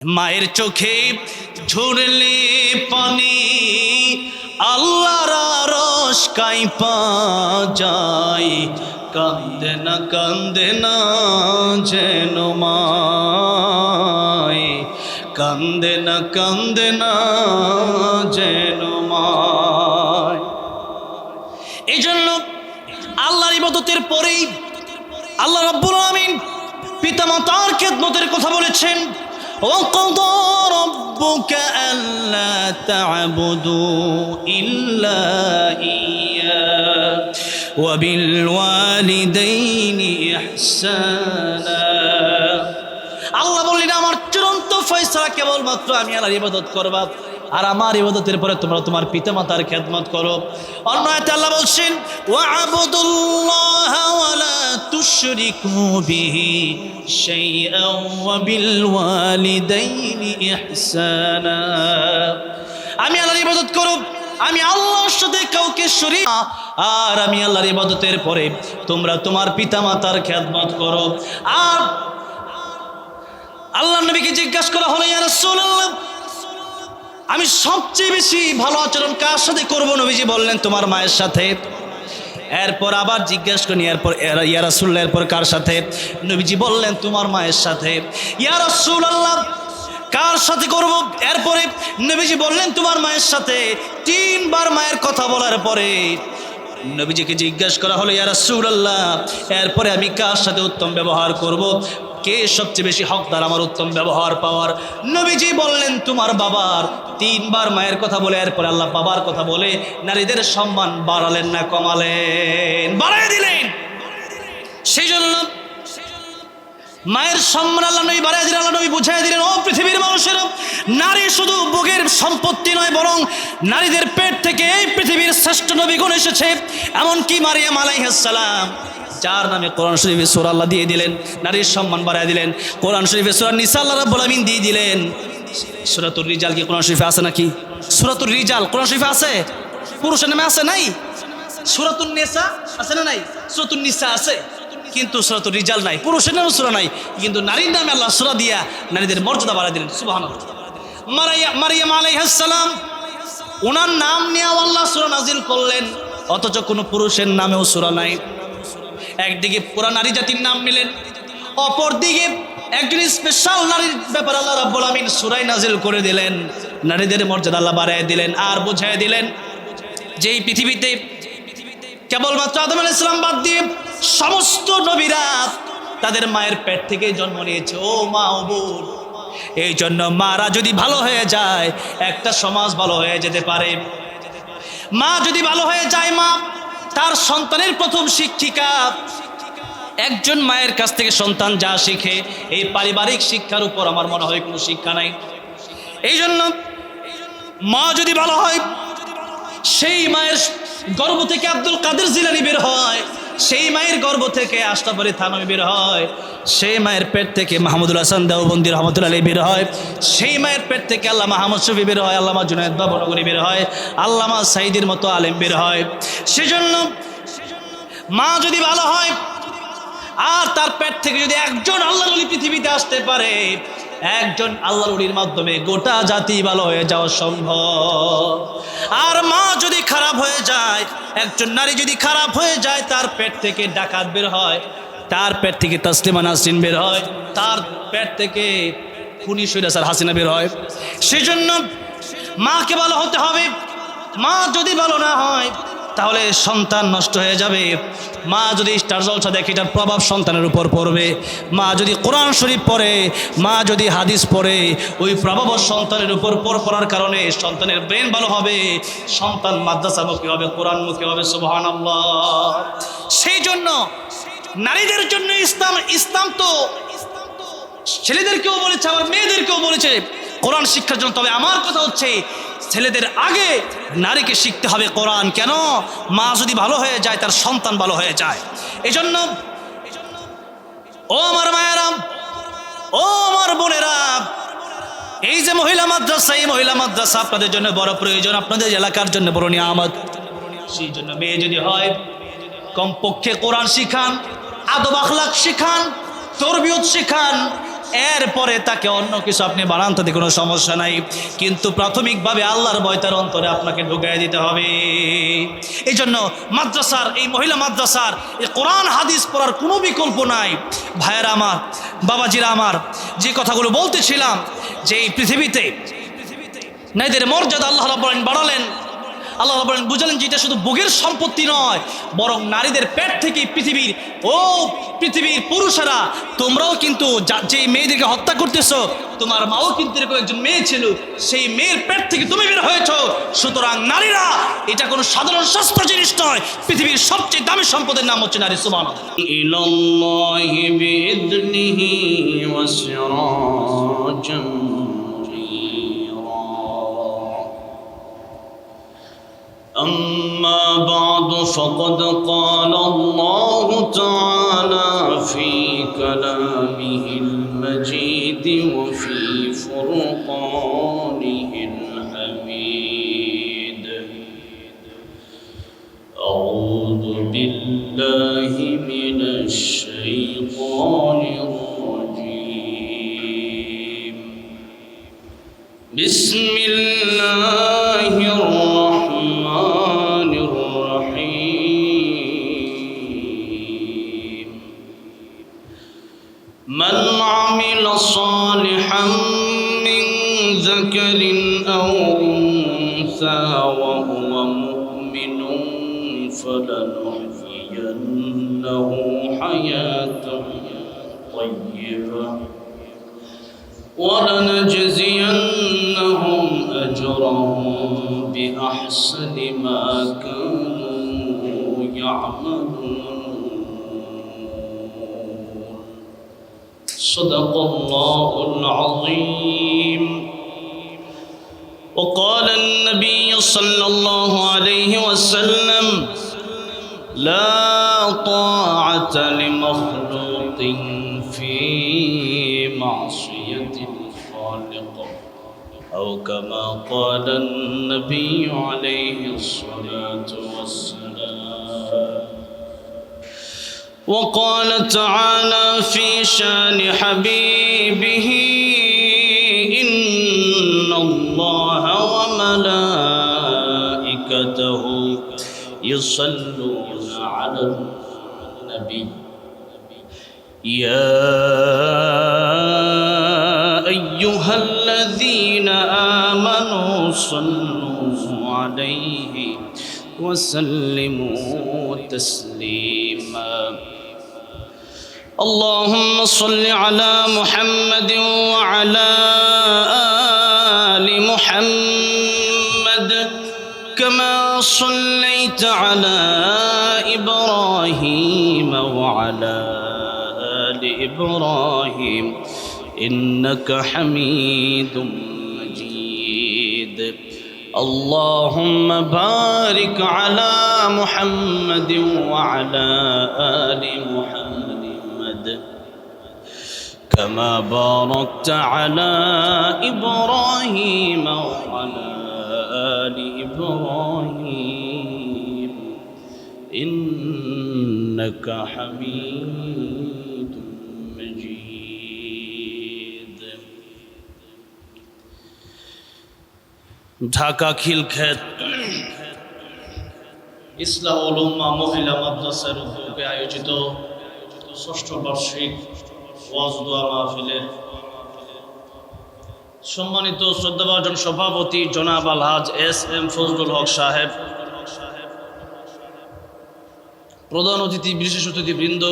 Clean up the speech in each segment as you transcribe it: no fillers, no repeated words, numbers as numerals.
মায়ের চোখে ঝরলে পানি আল্লাহর আরশ কাঁইপা যায়। কান্দে না যেন মায়, কান্দে না যেন মায়। এই জন্য আল্লাহর ইবাদতের পরেই আল্লাহ রাব্বুল আমিন পিতামাতার খেদমতের কথা বলেছেন। وَقَضَى رَبُّكَ أَلَّا تَعْبُدُوا إِلَّا إِيَّاهُ وَبِالْوَالِدَيْنِ إِحْسَانًا। আল্লাহ বললেন আমার চূড়ান্ত ফয়সালা কেবলমাত্র আমি আল্লাহর ইবাদত করবা, আর আমার ইবাদতের পরে তোমরা তোমার পিতামাতার খেদমত করো। অন্য আয়াতে আল্লাহ বলছেন ওয়া'বুদুল্লাহা ওয়া লা তুশরিকু বিহি শাইআন ওয়া বিল ওয়ালিদাইনি ইহসানা। আমি আল্লাহর ইবাদত করব, আমি আল্লাহর সাথে কাউকে শরীক, আর আমি আল্লাহর ইবাদতের পরে তোমরা তোমার পিতামাতার খেদমত করো। আর আল্লাহর নবীকে জিজ্ঞাসা করা হলো ইয়া রাসূলুল্লাহ, আমি সবচেয়ে বেশি ভালো আচরণ কার সাথে করবো? নবীজি বললেন তোমার মায়ের সাথে। এরপর আবার জিজ্ঞাসা করেন এরপর ইয়া রাসূলুল্লাহ এরপর কার সাথে? নবীজি বললেন তোমার মায়ের সাথে। ইয়া রাসূলুল্লাহ কার সাথে করব? এরপরে নবীজি বললেন তোমার মায়ের সাথে। তিনবার মায়ের কথা বলার পরে নবীজিকে জিজ্ঞাসা করা হলো ইয়া রাসূলুল্লাহ এরপরে আমি কার সাথে উত্তম ব্যবহার করব? কে সবচেয়ে বেশি হকদার আমার উত্তম ব্যবহার পাওয়ার? নবীজি বললেন তোমার বাবার। তিনবার মায়ের কথা বলে এরপরে আল্লাহ বাবার কথা বলে নারীদের সম্মান বাড়ালেন না কমালেন? বাড়াই দিলেন। সেই জন্য মায়ের সম্মান আল্লাহ নবী বাড়াই দিলেন। আল্লাহ নবী বুঝাই দিলেন ও পৃথিবীর মানুষেরা, নারী শুধু ভোগের সম্পত্তি নয়, বরং নারীদের পেট থেকে এই পৃথিবীর শ্রেষ্ঠ নবীগণ এসেছে। এমনকি মারিয়াম আলাইহিস সালাম, যার নামে কোরআন শরীফে সূরা আল্লাহ দিয়ে দিলেন, নারীর সম্মান বাড়ায় দিলেন। কোরআন শরীফে সূরা নিসা আল্লাহ রাব্বুল আমিন দিয়ে দিলেন। সূরাতুর রিজাল কি কোরআন শরীফে আছে নাকি? সূরাতুর রিজাল কোরআন শরীফে আছে? পুরুষের নামে আছে নাই? সূরাতুন নিসা আছে না নাই? সূরাতুন নিসা আছে, কিন্তু সূরাতুর রিজাল নাই। পুরুষের নামে সূরা নাই, কিন্তু নারীর নামে আল্লাহ সূরা দিয়া নারীদের মর্যাদা বাড়ায় দিলেন। সুবহানাল্লাহ। মারিয়াম আলাইহিস সালাম, ওনার নাম নিয়ে আল্লাহ সূরা নাজিল করলেন, অথচ কোনো পুরুষের নামেও সূরা নাই। একদিকে পুরা নারী জাতির নাম নিলেন, অপরদিকে একজন স্পেশাল নারীর ব্যাপারে আল্লাহ রাব্বুল আমিন সূরা নাজিল করে দিলেন। নারীদের মর্যাদা আল্লাহ বাড়ায় দিলেন আর বুঝায় দিলেন যে এই পৃথিবীতে কেবলমাত্র আদম আলাইহিস সালাম বাদ দিয়ে সমস্ত নবীরা তাদের মায়ের পেট থেকে জন্ম নিয়েছে। ও মা, ও বোন, এই জন্য মারা যদি ভালো হয়ে যায় একটা সমাজ ভালো হয়ে যেতে পারে। মা যদি ভালো হয়ে যায়, মা তার সন্তানের প্রথম শিক্ষিকা। একজন মায়ের কাছ থেকে সন্তান যা শিখে, এই পারিবারিক শিক্ষার উপর আমার মনে হয় কোনো শিক্ষা নাই। এই জন্য মা যদি ভালো হয়, সেই মায়ের গর্ভ থেকে আব্দুল কাদের জিলানী বের হয়, সেই মায়ের গর্ভ থেকে আশরাফ আলী থানভী বের হয়, সেই মায়ের পেট থেকে মাহমুদুল হাসান দেওবন্দি রহমতুল্লাহ আলাইহি বের হয়, সেই মায়ের পেট থেকে আল্লামা আহমদ শফী বের হয়, আল্লামা জুনায়েদ বাবনগরী বের হয়, আল্লামা সাইদির মতো আলেম বের হয়। সেজন্য মা যদি ভালো হয় আর তার পেট থেকে যদি একজন আল্লাহর ওলি পৃথিবীতে আসতে পারে, একজন আল্লাহর ওলির মাধ্যমে গোটা জাতি ভালো হয়ে যাওয়া সম্ভব। আর মা যদি খারাপ হয়ে যায়, একজন নারী যদি খারাপ হয়ে যায়, তার পেট থেকে ডাকাত বের হয়, তার পেট থেকে তাসলিমা নাসরিন বের হয়, তার পেট থেকে খুনি সৈয়দা হাসিনা বের হয়। সেজন্য মাকে ভালো হতে হবে। মা যদি ভালো না হয় তাহলে সন্তান নষ্ট হয়ে যাবে। মা যদি স্টার জলসা দেখে, এটার প্রভাব সন্তানের উপর পড়বে। মা যদি কোরআন শরীফ পড়ে, মা যদি হাদিস পড়ে, ওই প্রভাব সন্তানের উপর পড়ার কারণে সন্তানের ব্রেন ভালো হবে, সন্তান মাদ্রাসামুখী হবে, কোরআনমুখী হবে। সুবহানাল্লাহ। সেই জন্য নারীদের জন্য ইসলাম তো ছেলেদেরকেও বলেছে, আবার মেয়েদেরকেও বলেছে কোরআন শিক্ষার জন্য। তবে আমার কথা হচ্ছে ছেলেদের আগে নারীকে শিখতে হবে কোরআন। কেন? মা যদি ভালো হয়ে যায় তার সন্তান ভালো হয়ে যায়। এই জন্য ও আমার মায়েরা, ও আমার বোনেরা, এই যে মহিলা মাদ্রাসা, এই মহিলা মাদ্রাসা আপনাদের জন্য বড় প্রয়োজন, আপনাদের এলাকার জন্য বড় নিয়ামত। সেই জন্য মেয়ে যদি হয় কমপক্ষে কোরআন শিখান, আদব আখলাক শিখান, তরবিয়ত শিখান, এরপরে তাকে অন্য কিছু আপনি বানান, তাতে কোনো সমস্যা নাই, কিন্তু প্রাথমিকভাবে আল্লাহর ভয় তার অন্তরে আপনাকে ঢুকাই দিতে হবে। এই জন্য মাদ্রাসার, এই মহিলা মাদ্রাসার এই কোরআন হাদিস পড়ার কোনো বিকল্প নাই। ভাইয়েরা আমার, বাবাজিরা আমার, যে কথাগুলো বলতেছিলাম, যে এই পৃথিবীতে নারীদের মর্যাদা আল্লাহ রাব্বুল আলামিন বাড়ালেন, আল্লাহ রাব্বুল আলামিন বুঝালেন যে এটা শুধু ভোগের সম্পত্তি নয়, বরং নারীদের পেট থেকে পৃথিবীর পুরুষেরা, তোমরাও কিন্তু যে মেয়েদেরকে হত্যা করতেছো, তোমার মাও কিন্তু এরকম একজন মেয়ে ছিল, সেই মেয়ের পেট থেকে তুমি বের হয়েছো। সুতরাং নারীরা এটা কোনো সাধারণ সস্তা জিনিস নয়, পৃথিবীর সবচেয়ে দামি সম্পদের নাম হচ্ছে নারী। সুবহানাল্লাহ। ইলাল্লাহি বিইذনিহি ওয়া সিরাজান أما بعد فقد قال الله تعالى في كلامه المجيد وفي فرقانه الحميد أعوذ بالله من الشيطان الرجيم بسم الله الرحمن الرحيم من عمل صالحا من ذكر أو أنثى وهو مؤمن فلنحيينه حياة طيبة ولنجزينهم أجرهم بأحسن ما كانوا يعملون. صدق الله العظيم. وقال النبي صلى الله عليه وسلم لا طاعة لمخلوق في معصية الخالق أو كما قال النبي عليه الصلاة والسلام. وقال تعالى في شان حبيبه إن الله وملائكته يصلون على النبي يا أيها الذين آمنوا صلوا عليه وسلموا تسليما. اللهم صل على محمد وعلى آل محمد كما صليت على إبراهيم وعلى آل إبراهيم إنك حميد مجيد. اللهم بارك على محمد وعلى آل محمد كما باركت على إبراهيم وعلى آل إبراهيم إنك حميد مجيد. ঢাকা খিলক্ষেত ইসলাহ উলুম্মা মহিলা মাদ্রাসার উদ্যোগে আয়োজিত ষষ্ঠ বার্ষিক ওয়াজ দোয়া মাহফিলের সম্মানিত শ্রদ্ধাভাজন সভাপতি জনাব আলহাজ এস.এম. ফজলুল হক সাহেব, প্রধান অতিথি বিশেষ অতিথিবৃন্দ,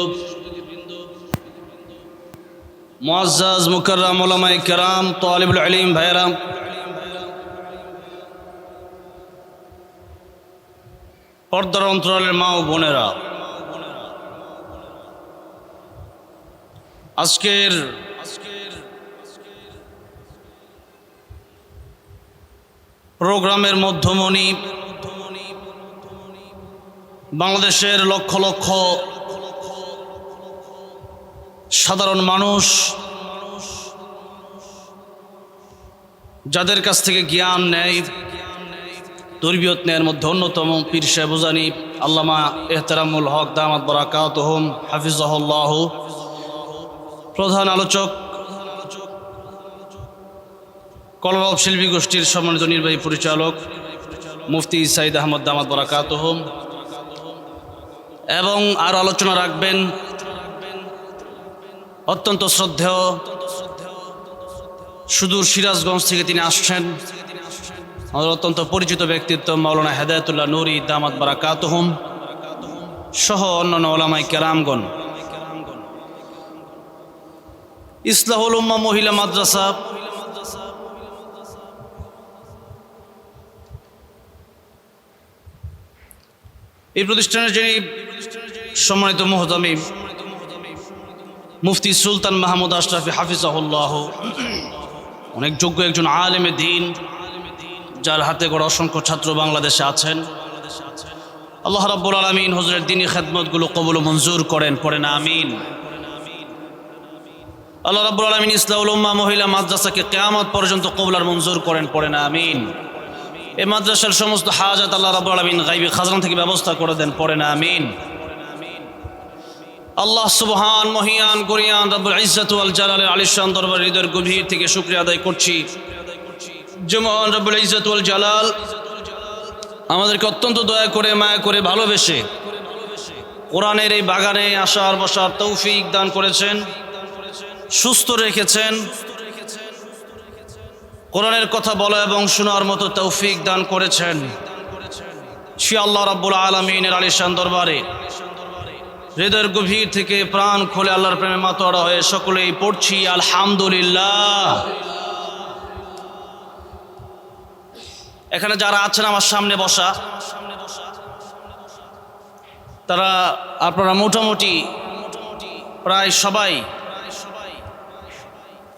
মুআজ্জাজ মুকাররম উলামায়ে কেরাম, তালিবুল ইলম ভাইয়েরা, পর্দার অন্তরালের মা ও বোনেরা, আজকের প্রোগ্রামের মধ্যমণি বাংলাদেশের লক্ষ লক্ষ সাধারণ মানুষ, যাদের কাছ থেকে জ্ঞান নেয়, তরবিয়ত নেয়ার মধ্যে অন্যতম পীর সাহেব উজানি আল্লামা এহতেরামুল হক দামাত বারাকাতুহুম হাফিজাহুল্লাহ, প্রধান আলোচক কলরব শিল্পী গোষ্ঠীর সম্মানিত নির্বাহী পরিচালক মুফতি সাইদ আহমদ দামাত বারাকাতুহুম, এবং আর আলোচনা রাখবেন অত্যন্ত শ্রদ্ধেয় সুদূর সিরাজগঞ্জ থেকে তিনি আসছেন, আমাদের অত্যন্ত পরিচিত ব্যক্তিত্ব মাওলানা হেদায়েতুল্লাহ নুরি দামাত বারাকাতুহুম সহ অন্যান্য ওলামায়ে কেরামগণ। ইসলাহুল উম্মাহ মহিলা মাদ্রাসা এই প্রতিষ্ঠানের যিনি সম্মানিত মুহতামিম মুফতি সুলতান মাহমুদ আশরাফি হাফিজাহুল্লাহ, অনেক যোগ্য একজন আলেমে দ্বীন, যার হাতে গড়া অসংখ্য ছাত্র বাংলাদেশে আছেন। আল্লাহ রাব্বুল আলামিন হুজুরের দ্বীনি খেদমতগুলো কবুল ও মঞ্জুর করেন, পড়েন আমিন। আল্লাহ রাব্বুল আলামিন ইসলাহুল উম্মাহ মহিলা মাদ্রাসাকে কিয়ামত পর্যন্ত কবুল আর মঞ্জুর করেন, পড়েন আমিন। এই মাদ্রাসার সমস্ত হাজাত আল্লাহ রাব্বুল আলামিন গায়বী খাজনা থেকে ব্যবস্থা করে দেন, পড়েন আমিন। আল্লাহ সুবহান মহিয়ান গরিয়ান রব্বুল ইজ্জত ওয়াল জালালের আলিশান দরবার হৃদয়ের গভীর থেকে শুকরিয়া আদায় করছি যে মহান রব্বুল ইজ্জত ওয়াল জালাল আমাদেরকে অত্যন্ত দয়া করে মায়া করে ভালোবেসে কোরআনের এই বাগানে আসার বসার তৌফিক দান করেছেন, সুস্থ রেখেছেন, কোরআনের কথা বলা এবং শোনার মতো তৌফিক দান করেছেন। সে আল্লাহ রাব্বুল আলামিনের আলিশান দরবারে হৃদয়ের গভীর থেকে প্রাণ খুলে আল্লাহর প্রেমে মাতোয়ারা হয়ে সকলেই পড়ছি আলহামদুলিল্লাহ। এখানে যারা আছেন আমার সামনে বসা, তারা আপনারা মোটামুটি প্রায় সবাই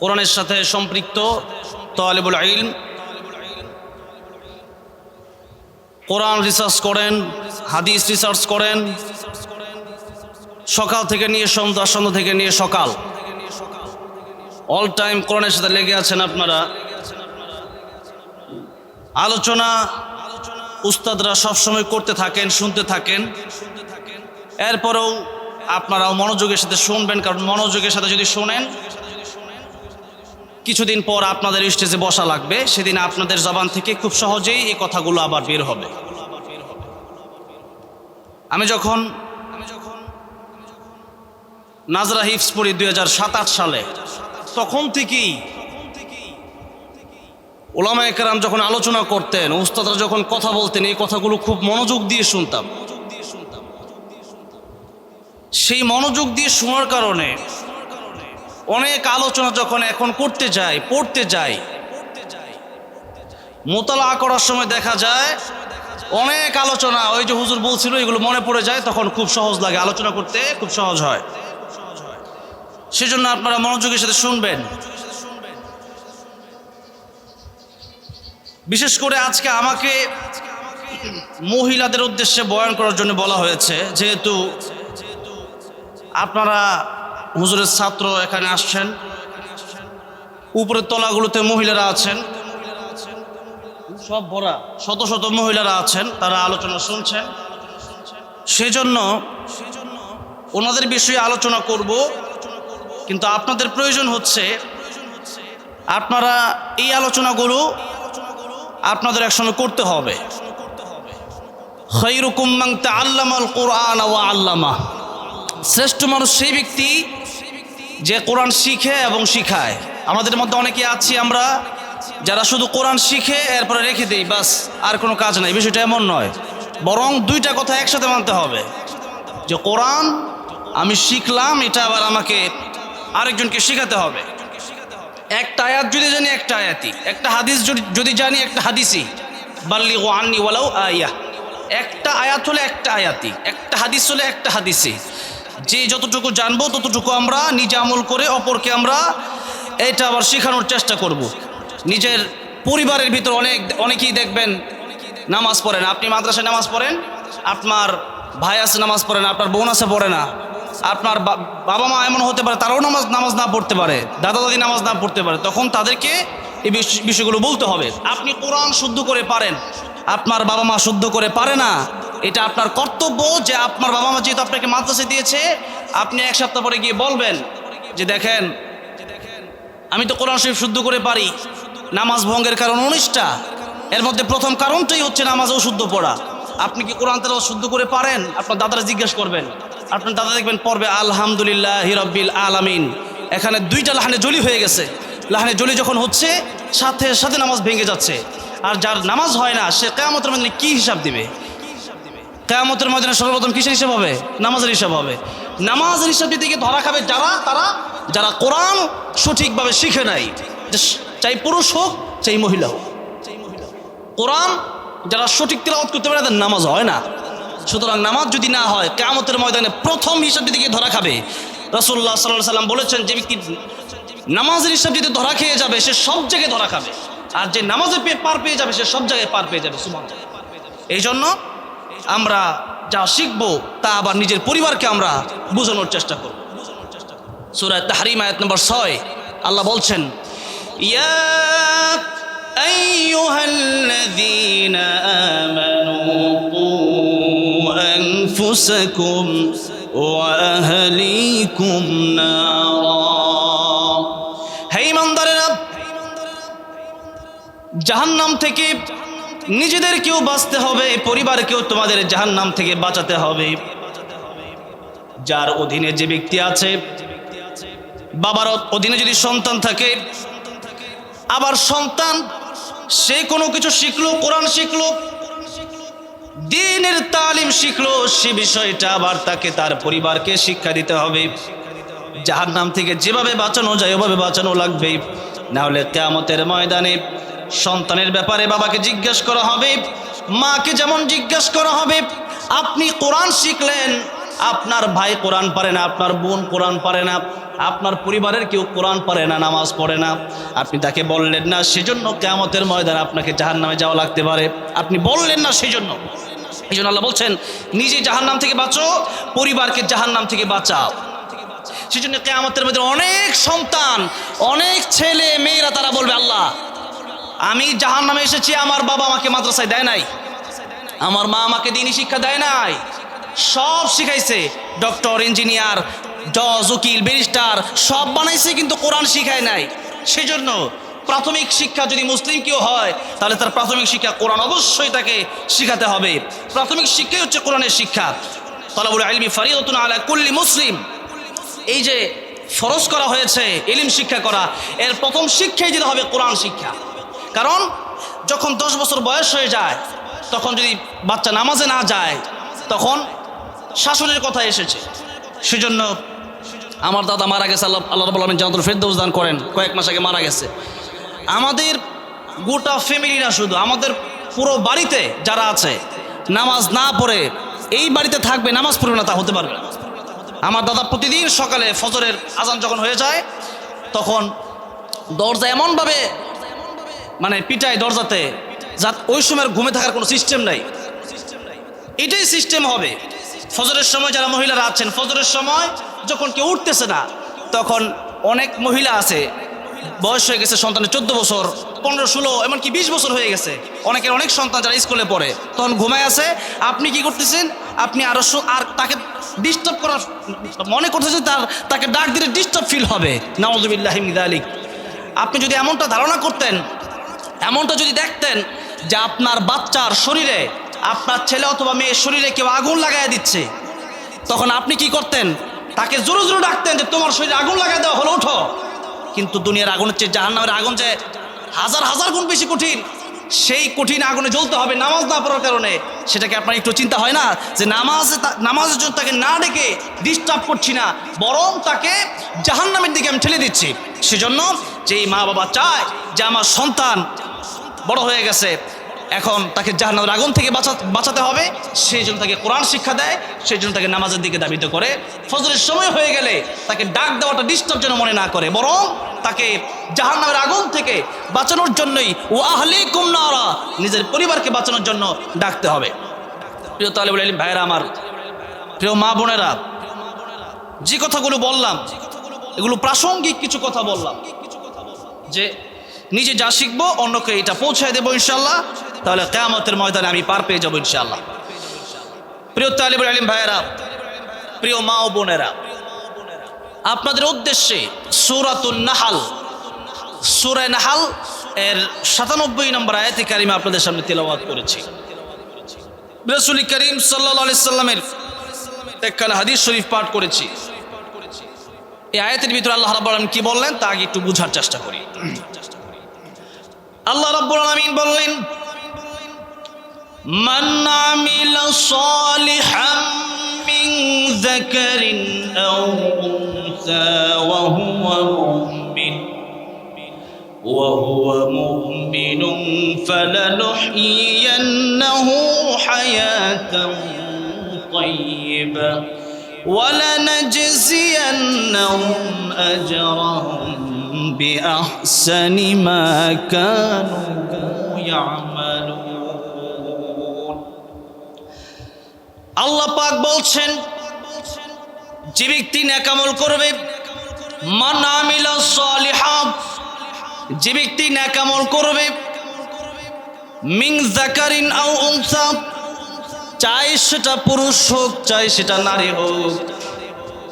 কোরআনের সাথে সম্পৃক্ত তালিবুল ইলম, কোরআন রিসার্চ করেন, হাদিস রিসার্চ করেন, সকাল থেকে নিয়ে সন্ধ্যা, সন্ধ্যা থেকে নিয়ে সকাল, অল টাইম কোরআনের সাথে লেগে আছেন আপনারা। আলোচনা উস্তাদরা সবসময় করতে থাকেন, শুনতে থাকেন, এরপরেও আপনারাও মনোযোগের সাথে শুনবেন, কারণ মনোযোগের সাথে যদি শোনেন কিছুদিন পর আপনাদের স্টেজে বসা লাগবে, সেদিন আপনাদের জবান থেকে খুব সহজেই এই কথাগুলো আবার বের হবে। আমি যখন নাজরা হিফজ পড়ি 2007-8 সালে, তখন থেকেই ওলামায়ে কেরাম যখন আলোচনা করতেন, উস্তাদরা যখন কথা বলতেন, এই কথাগুলো খুব মনোযোগ দিয়ে শুনতাম। সেই মনোযোগ দিয়ে শোনার কারণে অনেক আলোচনা যখন এখন করতে যাই, পড়তে যাই, মোতালা করার সময় দেখা যায় অনেক আলোচনা ওই যে হুজুর বলছিল এগুলো মনে পড়ে যায়, তখন খুব সহজ লাগে, আলোচনা করতে খুব সহজ হয়। সেজন্য আপনারা মনোযোগের সাথে শুনবেন। বিশেষ করে আজকে আমাকে মহিলাদের উদ্দেশ্যে বয়ান করার জন্য বলা হয়েছে, যেহেতু আপনারা হুজুরের ছাত্র এখানে আসছেন, উপরের তলাগুলোতে মহিলারা আছেন, সব ভরা, শত শত মহিলারা আছেন, তারা আলোচনা শুনছেন। সেজন্য ওনাদের বিষয়ে আলোচনা করব, কিন্তু আপনাদের প্রয়োজন হচ্ছে আপনারা এই আলোচনাগুলো আপনাদের একসঙ্গে করতে হবে। খায়রুকুম মান তাআল্লামাল কুরআন ওয়া আল্লামা, শ্রেষ্ঠ মানুষ সেই ব্যক্তি যে কোরআন শিখে এবং শিখায়। আমাদের মধ্যে অনেকে আছি আমরা যারা শুধু কোরআন শিখে এরপরে রেখে দেই, বাস, আর কোনো কাজ নাই। বিষয়টা এমন নয়, বরং দুইটা কথা একসাথে মানতে হবে, যে কোরআন আমি শিখলাম, এটা আবার আমাকে আরেকজনকে শেখাতে হবে। একটা আয়াত যদি জানি একটা আয়াতি, একটা হাদিস যদি জানি একটা হাদিসই, বাল্লিগু আন্নি ওয়ালাউ আয়া, একটা আয়াত হলে একটা আয়াতি, একটা হাদিস হলে একটা হাদিসই। যে যতটুকু জানবো ততটুকু আমরা নিজে আমল করে অপরকে আমরা এটা আবার শেখানোর চেষ্টা করব। নিজের পরিবারের ভিতর অনেকেই দেখবেন নামাজ পড়েন, আপনি মাদ্রাসায় নামাজ পড়েন, আপনার ভাই আছে নামাজ পড়েন, আপনার বোন আছে পড়ে না, আপনার বাবা মা এমন হতে পারে তারাও নামাজ না পড়তে পারে, দাদা দাদি নামাজ না পড়তে পারে, তখন তাদেরকে এই বিষয়গুলো বলতে হবে। আপনি কোরআন শুদ্ধ করে পারেন, আপনার বাবা মা শুদ্ধ করে পারে না, এটা আপনার কর্তব্য যে আপনার বাবা মা যেহেতু আপনাকে মাদ্রাসা দিয়েছে, আপনি এক সপ্তাহ পরে গিয়ে বলবেন যে দেখেন আমি তো কোরআন শরীফ শুদ্ধ করে পারি, নামাজ ভঙ্গের কারণ 19টা। এর মধ্যে প্রথম কারণটাই হচ্ছে নামাজ অশুদ্ধ পড়া। আপনি কি কোরআন তেলাওয়াত শুদ্ধ করে পারেন? আপনার দাদারা জিজ্ঞেস করবেন, আপনার দাদা দেখবেন পড়বে আলহামদুলিল্লাহি রাব্বিল আলামিন, এখানে 2টা লাহানে জলি হয়ে গেছে। লাহানে জলি যখন হচ্ছে সাথে সাথে নামাজ ভেঙে যাচ্ছে। আর যার নামাজ হয় না সে কিয়ামতের ময়দানে কি হিসাব দিবে? কিয়ামতের ময়দানে সর্বপ্রথম কিসের হিসাব হবে? নামাজের হিসাব হবে। নামাজের হিসাব দিতে গিয়ে ধরা খাবে যারা কোরআন সঠিকভাবে শিখে নাই, চাই পুরুষ হোক চাই মহিলা হোক। কোরআন যারা সঠিক তিলাওয়াত করতে পারে তাদের নামাজ হয় না। সুতরাং নামাজ যদি না হয় কিয়ামতের ময়দানে প্রথম হিসাব দিতে গিয়ে ধরা খাবে। রাসূলুল্লাহ সাল্লাল্লাহু আলাইহি সাল্লাম বলেছেন, যে ব্যক্তি নামাজের হিসাব দিতে ধরা খেয়ে যাবে সে সব জায়গায় ধরা খাবে, আর যে নামাজে পার পেয়ে যাবে সে সব জায়গায় পার পেয়ে যাবে। সুবহানাল্লাহ। এই জন্য আমরা যা শিখবো তা আবার নিজের পরিবারকে আমরা বোঝানোর চেষ্টা করব। সূরা তাহরিম আয়াত নম্বর 6 আল্লাহ বলছেন, ইয়া আইয়ুহাল্লাযীনা আমানু কু আনফুসাকুম ওয়া আহলিকুম নারা। হে ঈমানদারেরা, জাহান্নাম থেকে নিজেদেরকেও বাঁচতে হবে, পরিবারকেও তোমাদের জাহান্নাম থেকে বাঁচাতে হবে। যার অধীনে যে ব্যক্তি আছে, বাবার অধীনে যদি সন্তান থাকে, আবার সন্তান সে কোনো কিছু শিখলো, কোরআন শিখলো, দ্বীনের তালিম শিখলো, সে বিষয়টা আবার তাকে তার পরিবারকে শিক্ষা দিতে হবে। জাহান্নাম থেকে যেভাবে বাঁচানো যায় ওভাবে বাঁচানো লাগবে, না হলে কিয়ামতের ময়দানে সন্তানের ব্যাপারে বাবাকে জিজ্ঞেস করা হবে, মাকে যেমন জিজ্ঞেস করা হবে। আপনি কোরআন শিখলেন, আপনার ভাই কোরআন পারে না, আপনার বোন কোরআন পারে না, আপনার পরিবারের কেউ কোরআন পারে না, নামাজ পড়ে না, আপনি তাকে বললেন না, সেজন্য কিয়ামতের ময়দানে আপনাকে জাহান্নামে যাওয়া লাগতে পারে। আপনি বললেন না সেজন্য। এই জন্য আল্লাহ বলছেন, নিজে জাহান্নাম থেকে বাঁচো, পরিবারকে জাহান্নাম থেকে বাঁচাও। সেজন্য কিয়ামতের মধ্যে অনেক সন্তান, অনেক ছেলে মেয়েরা তারা বলবে, আল্লাহ আমি জাহান্নামে এসেছি, আমার বাবা আমাকে মাদ্রাসায় দেয় নাই, আমার মা আমাকে দ্বীনি শিক্ষা দেয় নাই, সব শিখাইছে, ডক্টর, ইঞ্জিনিয়ার, জজ, উকিল, ব্যারিস্টার সব বানাইছে, কিন্তু কোরআন শিখায় নাই। সেজন্য প্রাথমিক শিক্ষা যদি মুসলিম কেউ হয় তাহলে তার প্রাথমিক শিক্ষা কোরআন অবশ্যই তাকে শিখাতে হবে। প্রাথমিক শিক্ষাই হচ্ছে কোরআনের শিক্ষা। তালাবুল ইলমি ফারিদাতুন আলা কুল্লি মুসলিম, এই যে ফরজ করা হয়েছে ইলম শিক্ষা করা, এর প্রথম শিক্ষাই দিতে হবে কোরআন শিক্ষা। কারণ যখন 10 বছর বয়স হয়ে যায়, তখন যদি বাচ্চা নামাজে না যায় তখন শাসনের কথা এসেছে। সেজন্য আমার দাদা মারা গেছে, আল্লাহ রাব্বুল আলামিন জান্নাতুল ফেরদাউস দান করেন, কয়েক মাস আগে মারা গেছে। আমাদের গোটা ফ্যামিলি না, শুধু আমাদের পুরো বাড়িতে যারা আছে নামাজ না পড়ে এই বাড়িতে থাকবে, নামাজ পড়বে না, তা হতে পারবে না। আমার দাদা প্রতিদিন সকালে ফজরের আজান যখন হয়ে যায় তখন দরজা এমনভাবে পিটায় দরজাতে, যা ওই সময়ের ঘুমে থাকার কোনো সিস্টেম নাই। এটাই সিস্টেম হবে ফজরের সময়। যারা মহিলারা আছেন, ফজরের সময় যখন কেউ উঠতেছে না, তখন অনেক মহিলা আছে বয়স হয়ে গেছে, সন্তানের 14 বছর, 15, 16, এমনকি 20 বছর হয়ে গেছে, অনেকের অনেক সন্তান যারা স্কুলে পড়ে, তখন ঘুমায় আছে। আপনি কি করতেছেন? আপনি আর তাকে ডিস্টার্ব করার মনে করতেছেন, তাকে ডাক দিলে ডিস্টার্ব ফিল হবে। নাউযুবিল্লাহি মিন যালিক। আপনি যদি এমনটা ধারণা করতেন, এমনটা যদি দেখতেন যে আপনার বাচ্চার শরীরে, আপনার ছেলে অথবা মেয়ের শরীরে কেউ আগুন লাগাই দিচ্ছে, তখন আপনি কি করতেন? তাকে জোরে জোরে ডাকতেন যে তোমার শরীরে আগুন লাগাই দেওয়া হলো, ওঠো। কিন্তু দুনিয়ার আগুনের চেয়ে জাহান্নামের আগুন যে হাজার হাজার গুণ বেশি কঠিন। সেই কঠিন আগুনে জ্বলতে হবে নামাজ না পড়ার কারণে। সেটাকে আপনার একটু চিন্তা হয় না যে নামাজের জন্য তাকে না ডেকে ডিস্টার্ব করছি না, বরং তাকে জাহান্নামের দিকে আমি ঠেলে দিচ্ছি। সেজন্য যেই মা বাবা চায় যে আমার সন্তান বড় হয়ে গেছে, এখন তাকে জাহান্নামের আগুন থেকে বাঁচাতে হবে, সেই জন্য তাকে কোরআন শিক্ষা দেয়, সেই জন্য তাকে নামাজের দিকে ধাবিত করে। ফজরের সময় হয়ে গেলে তাকে ডাক দেওয়াটা ডিস্টার্ব যেন মনে না করে, বরং তাকে জাহান্নামের আগুন থেকে বাঁচানোর জন্যই ও আহলিকুম নারা, নিজের পরিবারকে বাঁচানোর জন্য ডাকতে হবে। প্রিয় তালিবুল ইলম ভাইয়েরা আমার, প্রিয় মা বোনেরা, যে কথাগুলো বললাম এগুলো প্রাসঙ্গিক কিছু কথা বললাম, যে নিজে যা শিখবো অন্যকে এটা পৌঁছায় দেবো ইনশাল্লাহ, তাহলে কিয়ামতের ময়দানে আমি পার পেয়ে যাবো ইনশাআল্লাহ। প্রিয় তালিবুল ইলম ভাইয়েরা, প্রিয় মা ও বোনেরা, আপনাদের উদ্দেশ্যে সূরাতুন নাহাল, সূরা নাহাল এর 97 নম্বর আয়াতে কারিমা আপনাদের সামনে তেলাওয়াত করেছি। রাসূল করিম সাল্লাল্লাহু আলাইহি সাল্লামের একখানা হাদিস শরীফ পাঠ করেছি। এই আয়াতের ভিতরে আল্লাহ রাব্বুল আলামিন কি বললেন তা আগে একটু বোঝার চেষ্টা করি। আল্লাহ রাব্বুল আলামিন বললেন, মান আমিলা সালিহান মিন যাকারিন আও উনসা وهو مؤمن فلنحيينه حياة طيبة ولنجزينهم أجرهم بأحسن ما كانوا يعملون। আল্লাহ পাক বলছেন, যে ব্যক্তি নেক আমল করবে, মান আমিলা সালিহান, যে ব্যক্তি নেক আমল করবে, মিন যাকারিন আও উনসা, চাই সেটা পুরুষ হোক চাই সেটা নারী হোক,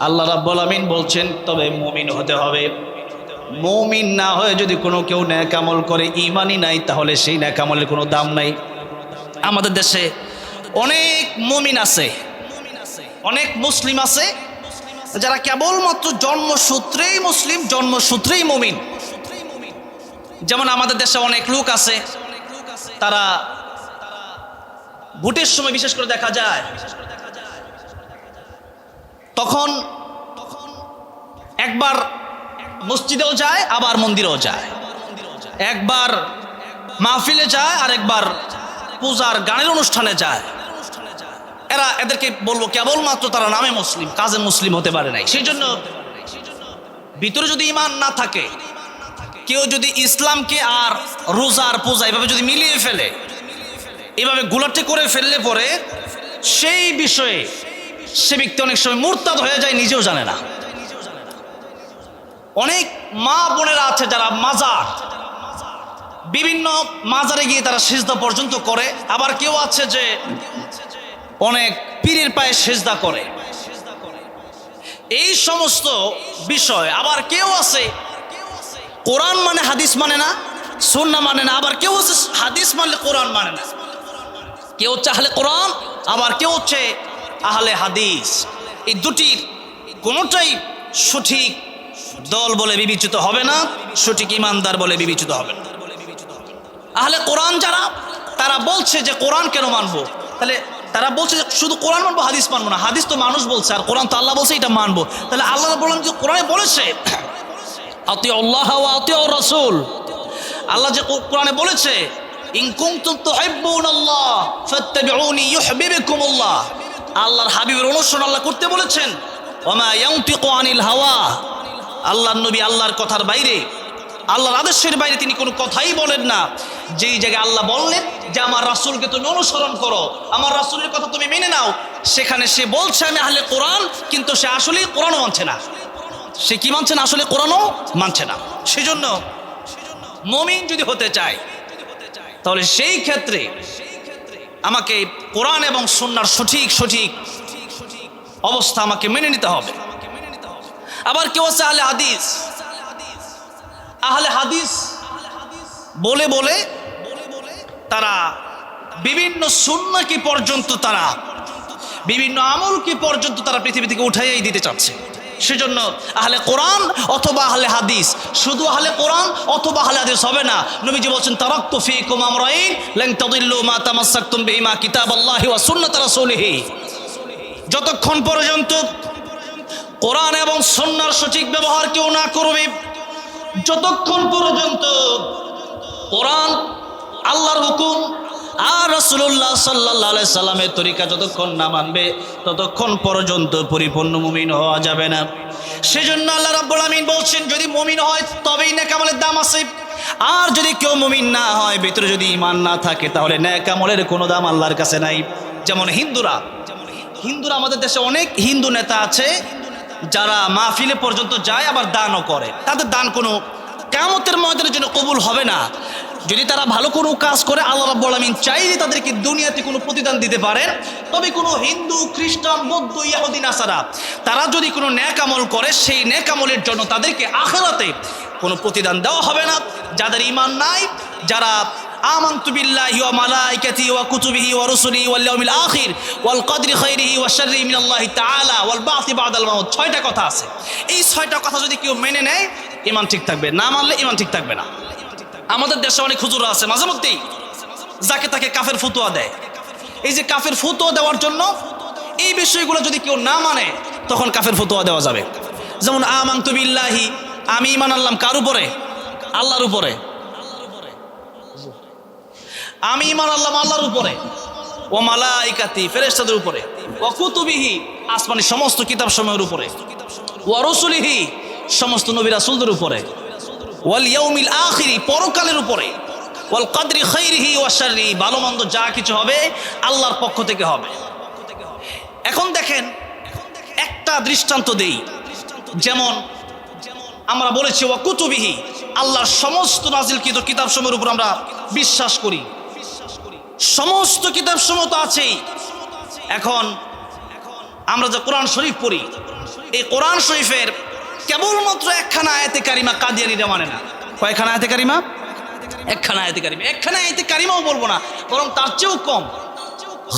আল্লাহ রাব্বুল আমিন বলছেন তবে মুমিন হতে হবে। মুমিন না হয়ে যদি কোনো কেউ নেক আমল করে, ঈমানই নাই, তাহলে সেই নেক আমলের কোনো দাম নাই। আমাদের দেশে অনেক মুমিন আছে, অনেক মুসলিম আছে যারা কেবলমাত্র জন্মসূত্রেই মুসলিম, জন্মসূত্রেই মুমিন। যেমন আমাদের দেশে অনেক লোক আছে, তারা ভোটের সময় বিশেষ করে দেখা যায়, তখন একবার মসজিদেও যায় আবার মন্দিরেও যায়, একবার মাহফিলে যায় আর একবার পূজার গানের অনুষ্ঠানে যায়। এদেরকে বলবো কেবলমাত্র তারা নামে মুসলিম, কাজে মুসলিম হতে পারে নাই। সেই জন্য ভিতরে যদি ঈমান না থাকে, কেউ যদি ইসলামকে আর রোজার পূজা এভাবে যদি মিলিয়ে ফেলে, এভাবে গোলাটে করে ফেললে পরে সেই বিষয়ে সে ব্যক্তি অনেক সময় মুরতাদ হয়ে যায়, নিজেও জানে না। অনেক মা বোনেরা আছে যারা মাজার, বিভিন্ন মাজারে গিয়ে তারা সিজদা পর্যন্ত করে, আবার কেউ আছে যে অনেক পীরের পায়ে সিজদা করে, এই সমস্ত বিষয়। আবার কেউ আছে কোরআন মানে হাদিস মানে না, সুন্নাহ মানে না, আবার কেউ হচ্ছে হাদিস মানলে কোরআন মানে না। কেউ হচ্ছে আহলে কোরআন, আবার কেউ হচ্ছে আহলে হাদিস। এই দুটির কোনোটাই সঠিক দল বলে বিবেচিত হবে না, সঠিক ইমানদার বলে বিবেচিত হবে না। আহলে কোরআন যারা, তারা বলছে যে কোরআন কেন মানবো, তাহলে তারা বলছে যে শুধু কোরআন মানবো, হাদিস মানবো না। হাদিস তো মানুষ বলছে, আর কোরআন তো আল্লাহ বলছে, এটা মানবো। তাহলে আল্লাহ বললাম যে কোরআনে বলেছে আতিউল্লাহ ওয়া আতিউর রাসূল, আল্লাহ যে কোরআনে বলেছে ইন কুনতুম তুহিব্বুনাল্লাহ ফাত্তাবিউনি ইউহিব্বুকুমুল্লাহ, আল্লাহর হাবিবের অনুসরণ আল্লাহ করতে বলেছেন। ওয়া মা ইয়ানতিকু আনিল হাওয়া, আল্লাহর নবী আল্লাহর কথার বাইরে, আল্লাহর আদেশের বাইরে তিনি কোনো কথাই বলেন না। যেই জায়গায় আল্লাহ বললেন যে আমার রাসূলকে তুমি অনুসরণ করো, আমার রাসূলের কথা তুমি মেনে নাও, সেখানে সে বলছে আমি আহলে কোরআন, কিন্তু সে আসলেই কোরআনও মানছে না। সে কি মানছে না? আসলে কোরআনও মানছে না। সেজন্য মুমিন যদি হতে চায়, তাহলে সেই ক্ষেত্রে আমাকে কোরআন এবং সুন্নাহর সঠিক অবস্থা আমাকে মেনে নিতে হবে। আবার কেউ আছে আহলে হাদিস, আহলে হাদিস বলে বলে তারা বিভিন্ন সুন্নাহ কি পর্যন্ত, তারা বিভিন্ন আমল কি পর্যন্ত তারা পৃথিবী থেকে উঠাইয়াই দিতে চাচ্ছে। সেজন্য আহলে কোরআন অথবা আহলে হাদিস, শুধু আহলে কোরআন অথবা আহলে হাদিস হবে না। নবীজি বলেছেন তারাকতু ফীকুম আমরাইন লান তাদিল্লু মা তামাসসাকতুম বিহিমা কিতাবাল্লাহি ওয়া সুন্নাত রাসূলিহি, যতক্ষণ পর্যন্ত কোরআন এবং সুন্নাহর সঠিক ব্যবহার কেউ না করবে, যতক্ষণ পর্যন্ত কোরআন আল্লাহর হুকুম আর রাসূলুল্লাহ সাল্লাল্লাহু আলাইহি সাল্লামের তরিকা যতক্ষণ না মানবে, ততক্ষণ পর্যন্ত পরিপূর্ণ মুমিন হওয়া যাবে না। সেজন্য আল্লাহ রাব্বুল আমিন বলছেন যদি মুমিন হয় তবেই নেক আমলের দাম আছে, আর যদি কেউ মুমিন না হয়, ভিতরে যদি ঈমান না থাকে, তাহলে নেক আমলের কোনো দাম আল্লাহর কাছে নাই। যেমন হিন্দুরা, আমাদের দেশে অনেক হিন্দু নেতা আছে যারা মাহফিলে পর্যন্ত যায়, আবার দানও করে। তাদের দান কোনো কিয়ামতের ময়দানের জন্য কবুল হবে না। যদি তারা ভালো কোনো কাজ করে, আল্লাহ রাব্বুল আমিন চাইলে তাদেরকে দুনিয়াতে কোনো প্রতিদান দিতে পারেন। তবে কোনো হিন্দু, খ্রিস্টান, বৌদ্ধ, ইহুদি, নাসারা তারা যদি কোনো নেক আমল করে, সেই নেক আমলের জন্য তাদেরকে আখিরাতে কোনো প্রতিদান দেওয়া হবে না। যাদের ঈমান নাই, যারা আমানতু বিল্লাহি ওয়া মালাইকাতিহি ওয়া কুতুবিহি ওয়া রুসুলিহি ওয়াল ইয়াউমিল আখির ওয়াল কদরি খাইরিহি ওয়া শাররিহি মিনাল্লাহি তাআলা ওয়াল বা'সি বা'দাল মাউত, 6টা কথা আছে। এই 6টা কথা যদি কেউ মেনে নেয় ঈমান ঠিক থাকবে, না মানলে ঈমান ঠিক থাকবে না। আমাদের দেশে অনেক হুজুররা আছে মাঝে মধ্যেই যাকে তাকে কাফের ফতোয়া দেয়। এই যে কাফের ফতোয়া দেওয়ার জন্য এই বিষয়গুলো যদি কেউ না মানে তখন কাফের ফতোয়া দেওয়া যাবে। যেমন আমানতু বিল্লাহি, আমি ঈমান আনলাম কার উপরে? আল্লাহর উপরে। আমি ঈমান আনলাম আল্লাহর উপরে, ওয়া মালাইকাতি ফেরেশতাদের উপরে, ওয়া কুতুবিহি আসমানি সমস্ত কিতাব সমূহের উপরে, ওয়া রুসুলিহি সমস্ত নবী রাসূলদের উপরে, ওয়াল ইয়াউমিল আখিরি পরকালের উপরে, ওয়াল কদরি খাইরিহি ওয়া শাররিহি ভালো মন্দ যা কিছু হবে আল্লাহর পক্ষ থেকে হবে। এখন দেখেন একটা দৃষ্টান্ত দেই, যেমন আমরা বলেছি ওয়া কুতুবিহি আল্লাহর সমস্ত নাজিলকৃত কিতাবসমূহের উপর আমরা বিশ্বাস করি, সমস্ত কিতাবসমূহ তো আছেই। এখন আমরা যে কোরআন শরীফ পড়ি, এই কোরআন শরীফের কেবলমাত্র একখানা আয়াতে কারিমা কাদিয়ানীরা মানে না। কয়খানা আয়াতে কারিমা? একখানা আয়াতে কারিমা। একখানা আয়াতে কারিমাও বলবো না, বরং তার চেয়েও কম,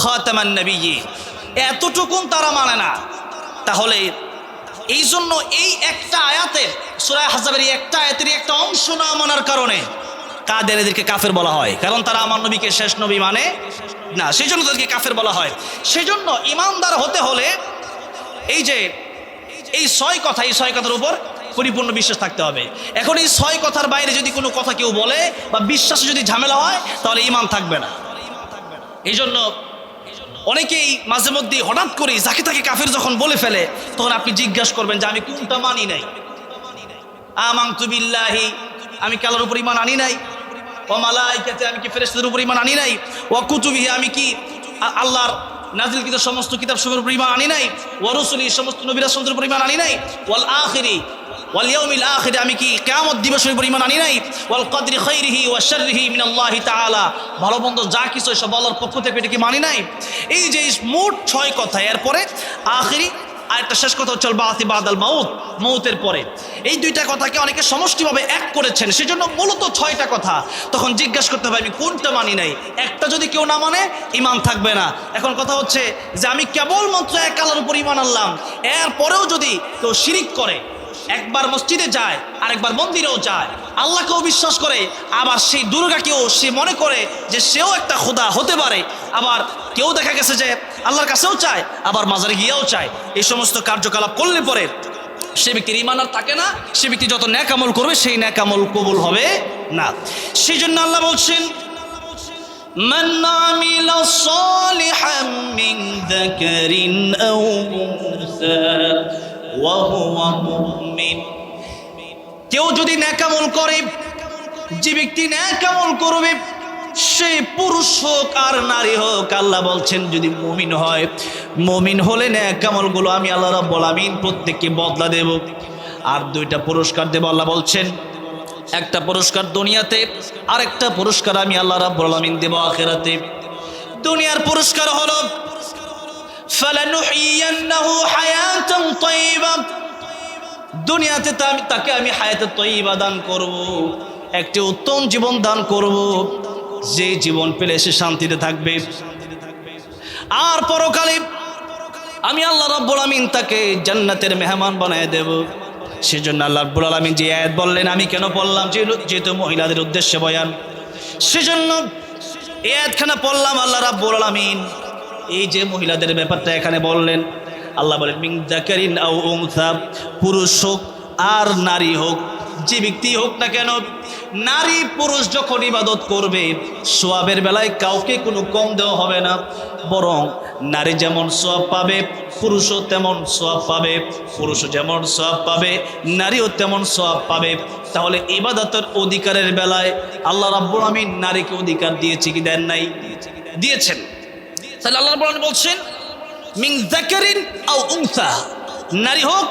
খাতামান নবিয়্যিন, এতটুকুন তারা মানে না। তাহলে এই জন্য এই একটা আয়াতের, সূরা আহজাবের এই একটা আয়াতের একটা অংশ না মানার কারণে কাদিয়ানীদেরকে কাফের বলা হয়, কারণ তারা আমার নবীকে শেষ নবী মানে না, সেই জন্য তাদেরকে কাফের বলা হয়। সেই জন্য ইমানদার হতে হলে এই যে এই 6 কথা, এই 6 কথার উপর পরিপূর্ণ বিশ্বাস থাকতে হবে। এখন এই 6 কথার বাইরে যদি কোনো কথা কেউ বলে বা বিশ্বাসে যদি ঝামেলা হয় তাহলে ঈমান থাকবে না। এই জন্য অনেকেই মাঝে মধ্যে হঠাৎ করে যাকে তাকে কাফের যখন বলে ফেলে তখন আপনি জিজ্ঞাসা করবেন যে আমি কোনটা মানি নাই। আমানতু বিল্লাহি, আমি কি আল্লাহর উপর ঈমান আনি নাই? ওয়া মালাইকাতি, আমি কি ফেরেশতাদের উপর ঈমান আনি নাই? ওয়া কুতুবিহি, আমি কি আল্লাহর নাজিলকৃত সমস্ত কিতাবসমূহের উপর ঈমান আনি নাই? ওয়া রুসুলিহি, সমস্ত নবী রাসূলদের উপর ঈমান আনি নাই? ওয়াল আখিরি ওয়াল ইয়াউমিল আখির, আমি কি কিয়ামত দিবসের উপর ঈমান আনি নাই? ওয়াল কদরি খাইরিহি ওয়া শাররিহি মিনাল্লাহি তাআলা, ভালো মন্দ যা কিছু সব আল্লাহর পক্ষ থেকে, এটা কি মানি নাই? এই যে মোট 6 কথা, এরপরে আখিরি আরেকটা শেষ কথা হচ্ছে বা'সি বা'দাল মাউত, মৌতের পরে। এই 2টা কথাকে অনেকে সমষ্টিভাবে এক করেছেন, সেজন্য মূলত 6টা কথা। তখন জিজ্ঞাসা করতে হবে আমি কোনটা মানি নাই। একটা যদি কেউ না মানে ঈমান থাকবে না। এখন কথা হচ্ছে যে আমি কেবলমাত্র এক আল্লাহর উপর ঈমান আনলাম, এরপরেও যদি কেউ শিরিক করে, একবার মসজিদে যায় আরেকবার মন্দিরেও যায়, আল্লাহকেও বিশ্বাস করে, আবার সেই দুর্গাকেও সে মনে করে যে সেও একটা খোদা হতে পারে, আবার কেউ দেখা গেছে যে আল্লাহর কাছেও চায়, আবার মাজারে গিয়েও চায়, এই সমস্ত কার্যকলাপ করলে পরে সে ব্যক্তির ঈমান আর থাকে না। সে ব্যক্তি যত নেক আমল করবে সেই নেক আমল কবুল হবে না। সেই জন্য আল্লাহ বলছেন মান আমিলা সালিহাম মিন যাকারিন আও উনসা ওয়া হুয়া মুমিন, কেউ যদি নেক আমল করে, যে ব্যক্তি নেক আমল করবে সে পুরুষ হোক আর নারী হোক, আল্লাহ বলছেন যদি মুমিন হয়, মুমিন হলে নেক আমলগুলো আমি আল্লাহ রাব্বুল আমিন প্রত্যেককে বদলা দেব। আর 2টা পুরস্কার দেব। আল্লাহ বলছেন একটা পুরস্কার দুনিয়াতে, আরেকটা পুরস্কার আমি আল্লাহ রাব্বুল আমিন দেব আখিরাতে। দুনিয়ার পুরস্কার হলো ফালানুহিয়ান্নাহু হায়াতান তাইয়্যিবা, দুনিয়াতে তাকে আমি হায়াতে তাইয়্যিবা দান করব, একটি উত্তম জীবন দান করব, যে জীবন পেলে সে শান্তিতে থাকবে। আর পরকালে আমি আল্লাহ রাব্বুল আমিন তাকে জান্নাতের মেহমান বানায় দেব। সেজন্য আল্লাহ রাব্বুল আমিন যে আয়াত বললেন, আমি কেন পড়লাম, যেহেতু মহিলাদের উদ্দেশ্যে বয়ান, সেজন্য এই আয়াতখানা পড়লাম। আল্লাহ রাব্বুল আমিন এই যে মহিলাদের ব্যাপারটা এখানে বললেন, আল্লাহ বলেন মিন যাকারিন আও উনসা, পুরুষ হোক আর নারী হোক, যে ব্যক্তি হোক না কেন, নারী পুরুষ যখন ইবাদত করবে সওয়াবের বেলায় কাউকে কোনো কম দেওয়া হবে না, বরং নারী যেমন সওয়াব পাবে পুরুষও তেমন সওয়াব পাবে, পুরুষও যেমন সওয়াব পাবে নারীও তেমন সওয়াব পাবে। তাহলে ইবাদতের অধিকারের বেলায় আল্লাহ রাব্বুল আমিন নারীকে অধিকার দিয়েছে কি দেন নাই? দিয়েছেন। তাহলে আল্লাহ রাব্বুল আমিন বলছেন মিন যাকারিন আও উনসা, নারী হোক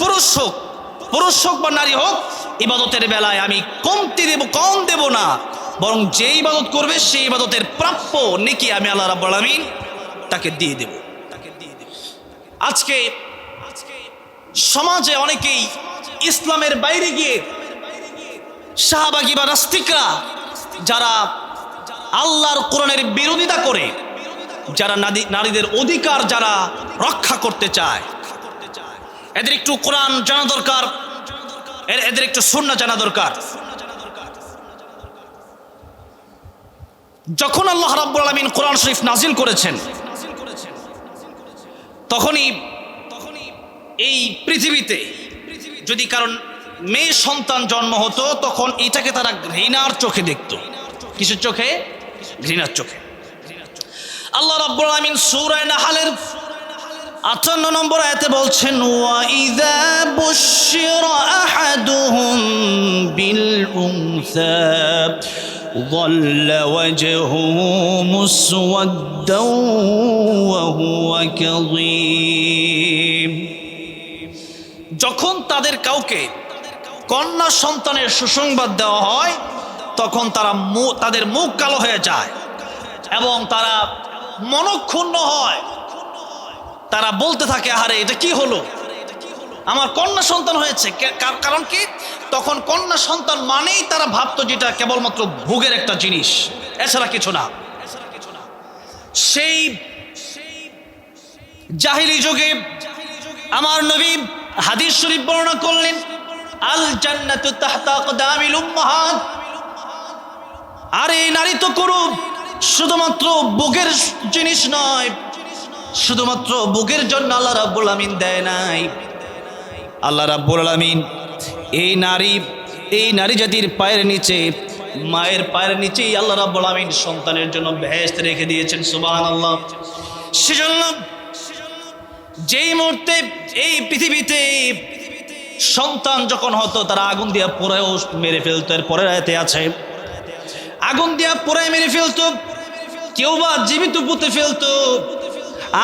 পুরুষ হোক, পুরুষ হোক বা নারী হোক, ইবাদতের বেলায় আমি কমতি দেব, কম দেব না, বরং যে ইবাদত করবে সেই ইবাদতের প্রাপ্য নেকি আমি আল্লাহ রাব্বুল আমিন তাকে দিয়ে দেব। আজকে সমাজে অনেকেই ইসলামের বাইরে গিয়ে শাহবাগী বা নাস্তিকরা, যারা আল্লাহর কোরআনের বিরোধিতা করে, যারা নারীদের অধিকার যারা রক্ষা করতে চায়, এদের একটু কোরআন জানা দরকার, এদের একটু সুন্নাহ জানা দরকার। যখন আল্লাহ রাব্বুল আলামিন কোরআন শরীফ নাজিল করেছেন, তখনই এই পৃথিবীতে যদি কারণ মেয়ে সন্তান জন্ম হতো, তখন এটাকে তারা ঘৃণার চোখে দেখত। কিসের চোখে? ঘৃণার চোখে। আল্লাহ রাব্বুল আলামিন সূরা নাহলের 58 নম্বর আয়াতে বলছেন, ওয়া ইযা বুশিরা আহাদুহুম বিল উনসা যাল্লা ওয়াজহুহু মুসওয়াদ্দাও ওয়া হুয়া কাযীম। যখন তাদের কাউকে কন্যা সন্তানের সুসংবাদ দেওয়া হয়, তখন তাদের মুখ কালো হয়ে যায় এবং তারা মনক্ষুণ্ণ হয়। তারা বলতে থাকে, আরে এটা কি হলো, আমার কন্যা সন্তান হয়েছে। কারণ কি? তখন কন্যা সন্তান মানেই তারা ভাবতো যেটা কেবলমাত্র ভোগের একটা জিনিস, এছাড়া কিছু না। সেই জাহিলি যুগে আমার নবী হাদিস শরীফ বর্ণনা করলেন, আল জান্নাতু তাহতা আকদামিল উম্মাহাত। আর এই নারী তো করুপ, শুধুমাত্র ভোগের জিনিস নয়, শুধুমাত্র ভোগের জন্য আল্লাহ রাব্বুল আলামিন দেয় নাই। আল্লাহ রাব্বুল আলামিন এই নারী জাতির পায়ের নিচে, মায়ের পায়ের নিচেই আল্লাহ রাব্বুল আলামিন সন্তানের জন্য বেহেশত রেখে দিয়েছেন। সুবহানাল্লাহ। সেজন্য যেই মুহূর্তে এই পৃথিবীতে সন্তান যখন হতো, তারা আগুন দিয়ে পোড়ায়ও মেরে ফেলতো। এর পরের আয়াতে আছে, আগুন দিয়ে পোড়ায় মেরে ফেলতো, কেউ বা জীবিত পুঁতে ফেলতো।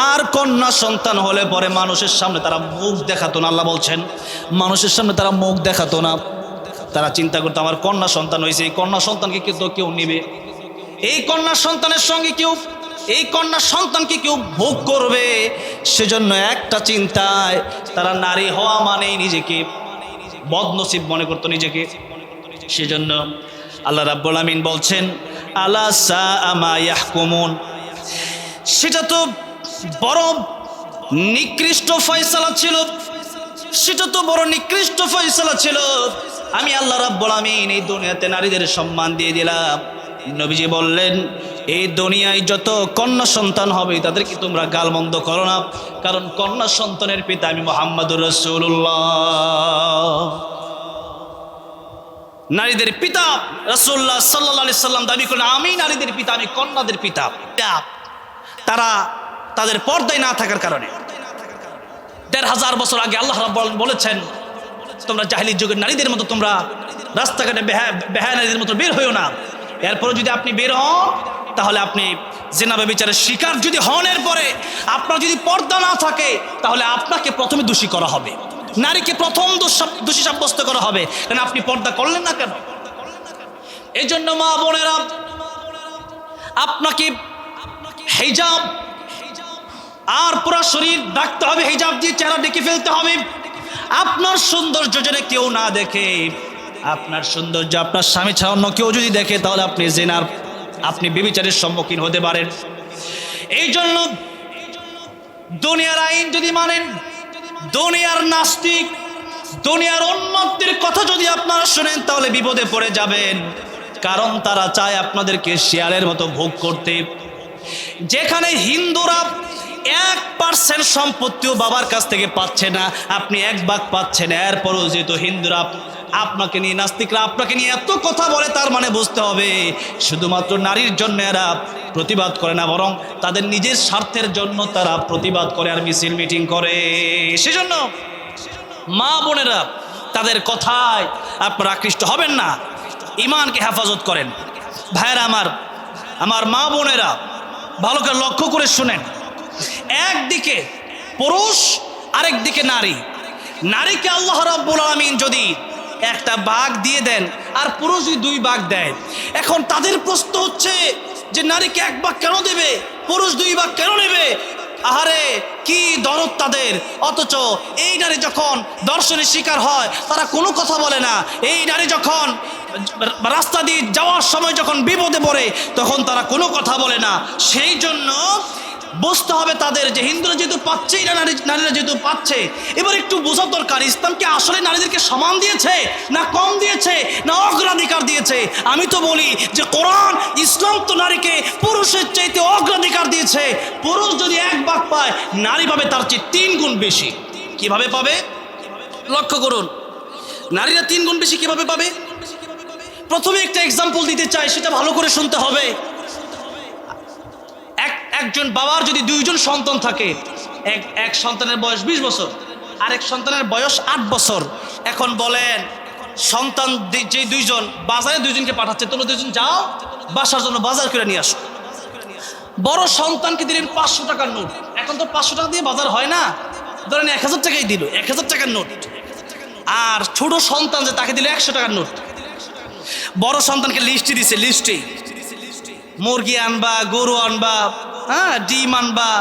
আর কন্যা সন্তান হলে পরে মানুষের সামনে তারা মুখ দেখাতো না। আল্লাহ বলছেন, মানুষের সামনে তারা মুখ দেখাতো না। তারা চিন্তা করতো, আমার কন্যা সন্তান হয়েছে, এই কন্যা সন্তানকে কিন্তু কেউ নিবে, এই কন্যা সন্তানের সঙ্গে এই কন্যা সন্তানকে কেউ ভোগ করবে। সেজন্য একটা চিন্তায় তারা নারী হওয়া মানেই নিজেকে বদনসিব মনে করতো নিজেকে। সেজন্য আল্লাহ রাব্বুল আমিন বলছেন, আলা সাআ মা ইয়াহকুমুন। সেটা তো বড় নিকৃষ্ট ফয়সালা ছিল, সেটা তো বড় নিকৃষ্ট ফয়সালা ছিল। আমি আল্লাহ রাব্বুল আমিন এই দুনিয়াতে নারীদের সম্মান দিয়ে দিলাম। নবীজি বললেন, এই দুনিয়ায় যত কন্যা সন্তান হবে তাদেরকে তোমরা গালমন্দ করো না, কারণ কন্যা সন্তানের পিতা আমি মুহাম্মদুর রাসূলুল্লাহ। নারীদের পিতা রাসূলুল্লাহ সাল্লাল্লাহু আলাইহি সাল্লাম দাবি করেন, আমি নারীদের পিতা, আমি কন্যাদের পিতা। তারা তাদের পর্দায় না থাকার কারণে ১৫০০ বছর আগে আল্লাহ রাব্বুল আলামিন বলেছেন, তোমরা জাহেলি যুগের নারীদের মতো তোমরা রাস্তাঘাটে বেহায়া নারীদের মতো বের হইও না। এরপরে যদি আপনি বের হন, তাহলে আপনি জিনা ব্যভিচারের শিকার যদি হন, এরপরে আপনার যদি পর্দা না থাকে, তাহলে আপনাকে প্রথমে দোষী করা হবে, নারীকে প্রথম দোষী সাব্যস্ত করা হবে, কারণ আপনি পর্দা করলেন না কেন। এই জন্য মা বোনেরা, আপনাকে হিজাব আর পুরো শরীর ঢাকতে হবে, হিজাব দিয়ে চেহারা ঢেকে ফেলতে হবে। আপনার সৌন্দর্য যেন কেউ না দেখে, আপনার সৌন্দর্য আপনার স্বামী ছাড়া অন্য কেউ যদি দেখে, তাহলে আপনি ব্যভিচারের সম্মুখীন হতে পারেন। এই জন্য দুনিয়ার আইন যদি মানেন, দুনিয়ার নাস্তিক, দুনিয়ার উন্মত্তের কথা যদি আপনারা শুনেন, তাহলে বিপদে পড়ে যাবেন। কারণ তারা চায় আপনাদেরকে শেয়ালের মতো ভোগ করতে। যেখানে হিন্দুরা 1% সম্পত্তিও বাবার কাছ থেকে পাচ্ছে না, আপনি 1 ভাগ পাচ্ছেন। এরপরও যেহেতু হিন্দুরা আপনাকে নিয়ে, নাস্তিকরা আপনাকে নিয়ে এত কথা বলে, তার মানে বুঝতে হবে শুধুমাত্র নারীর জন্য এরা প্রতিবাদ করে না, বরং তাদের নিজের স্বার্থের জন্য তারা প্রতিবাদ করে আর মিছিল মিটিং করে। সেজন্য মা বোনেরা, তাদের কথায় আপনারা আকৃষ্ট হবেন না, ইমানকে হেফাজত করেন। ভাইয়েরা আমার মা বোনেরা, ভালো করে লক্ষ্য করে শুনেন। একদিকে পুরুষ, আরেকদিকে নারী। নারীকে আল্লাহ রাব্বুল আলামিন যদি একটা ভাগ দিয়ে দেন আর পুরুষ যদি 2 ভাগ দেয়, এখন তাদের প্রশ্ন হচ্ছে যে নারীকে 1 ভাগ কেন দেবে, পুরুষ 2 ভাগ কেন নেবে? আহারে কি দরদ তাদের! অথচ এই নারী যখন দর্শনের শিকার হয়, তারা কোনো কথা বলে না। এই নারী যখন রাস্তা দিয়ে যাওয়ার সময় যখন বিপদে পড়ে তখন তারা কোনো কথা বলে না। সেই জন্য বুঝতে হবে তাদের যে হিন্দুরা যেহেতু পাচ্ছেই না, নারীরা যেহেতু পাচ্ছে, এবার একটু বোঝা দরকার ইসলাম কি আসলে নারীদেরকে সমান দিয়েছে না কম দিয়েছে না অগ্রাধিকার দিয়েছে। আমি তো বলি যে কোরআন ইসলাম তো নারীকে পুরুষের চাইতে অগ্রাধিকার দিয়েছে। পুরুষ যদি 1 ভাগ পায়, নারী পাবে তার চেয়ে 3 গুণ বেশি। কিভাবে পাবে লক্ষ্য করুন, নারীরা 3 গুণ বেশি কিভাবে পাবে? প্রথমে একটা এক্সাম্পল দিতে চাই, সেটা ভালো করে শুনতে হবে। একজন বাবার যদি 2 জন সন্তান থাকে, এক সন্তানের বয়স 20 বছর, আরেক সন্তানের বয়স 8 বছর। এখন বলেন সন্তান যে 2 জন বাজারে 2 জনকে পাঠাচ্ছে, তোমরা 2 জন যাও বাসার জন্য বাজার করে নিয়ে আসো। বড় সন্তানকে দিলেন 500 টাকার নোট। এখন তো 500 টাকা দিয়ে বাজার হয় না, ধরেন 1000 টাকাই দিল, 1000 টাকার নোট। আর ছোট সন্তান যে তাকে দিল 100 টাকার নোট। বড় সন্তানকে লিস্টে দিছে, লিস্টে মুরগি আনবা, গরু আনবা, হ্যাঁ ডিম আনবা,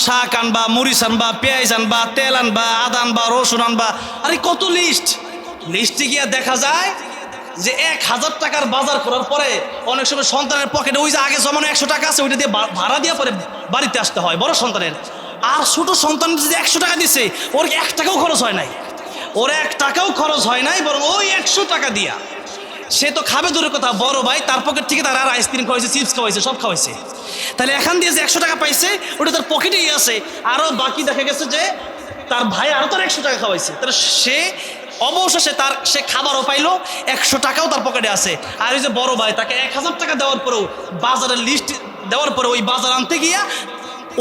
শাক আনবা, মরিচ আনবা, পেঁয়াজ আনবা, তেল আনবা, আদা আনবা, রসুন আনবা। আরে কত লিস্ট! লিস্টে গিয়ে দেখা যায় যে 1000 টাকার বাজার করার পরে অনেক সময় সন্তানের পকেটে ওই যে আগে জমানো 100 টাকা আছে, ওইটা দিয়ে ভাড়া দিয়ে পরে বাড়িতে আসতে হয় বড় সন্তানের। আর ছোট সন্তান যে 100 টাকা দিছে, ওর 1 টাকাও খরচ হয় নাই, ওর 1 টাকাও খরচ হয় নাই, বরং ওই 100 টাকা দিয়া সে তো খাবে দূরের কথা, বড় ভাই তার পকেট থেকে তার আর আইসক্রিম খাওয়াইছে, চিপস খাওয়াইছে, সব খাওয়াইছে। তাহলে এখান দিয়ে যে 100 টাকা পাইছে ওটা তার পকেটেই আছে, আরও বাকি দেখা গেছে যে তার ভাই আরও তার 100 টাকা খাওয়াইছে। তাহলে সে অবশেষে সে খাবারও পাইলো, 100 টাকাও তার পকেটে আছে। আর ওই যে বড় ভাই তাকে 1000 টাকা দেওয়ার পরেও, বাজারের লিস্ট দেওয়ার পরে ওই বাজার আনতে গিয়া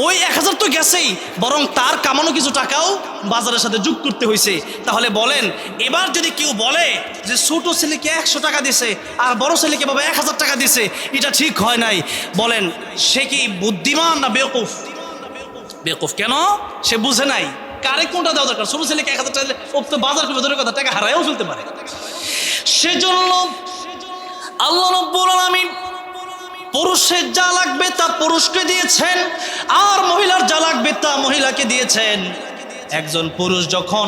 ওই 1000 তো গেছেই, বরং তার কামানো কিছু টাকাও বাজারের সাথে যোগ করতে হয়েছে। তাহলে বলেন এবার যদি কেউ বলে যে ছোট ছেলেকে 100 টাকা দিছে আর বড় ছেলেকে বাবা 1000 টাকা দিছে, এটা ঠিক হয় নাই, বলেন সে কি বুদ্ধিমান না বেওকুফ? বেওকুফ কেন? সে বুঝে নাই কারে কোনটা দেওয়া দরকার। ছোট ছেলেকে 1000 টাকা দিলে ও তো বাজার করবে দূরের কথা, টাকা হারায়ও চলতে পারে। সেজন্য আল্লাহ রাব্বুল আলামিন পুরুষের যা লাগবে তা পুরুষকে দিয়েছেন, আর মহিলার যা লাগবে তা মহিলাকে দিয়েছেন। একজন পুরুষ যখন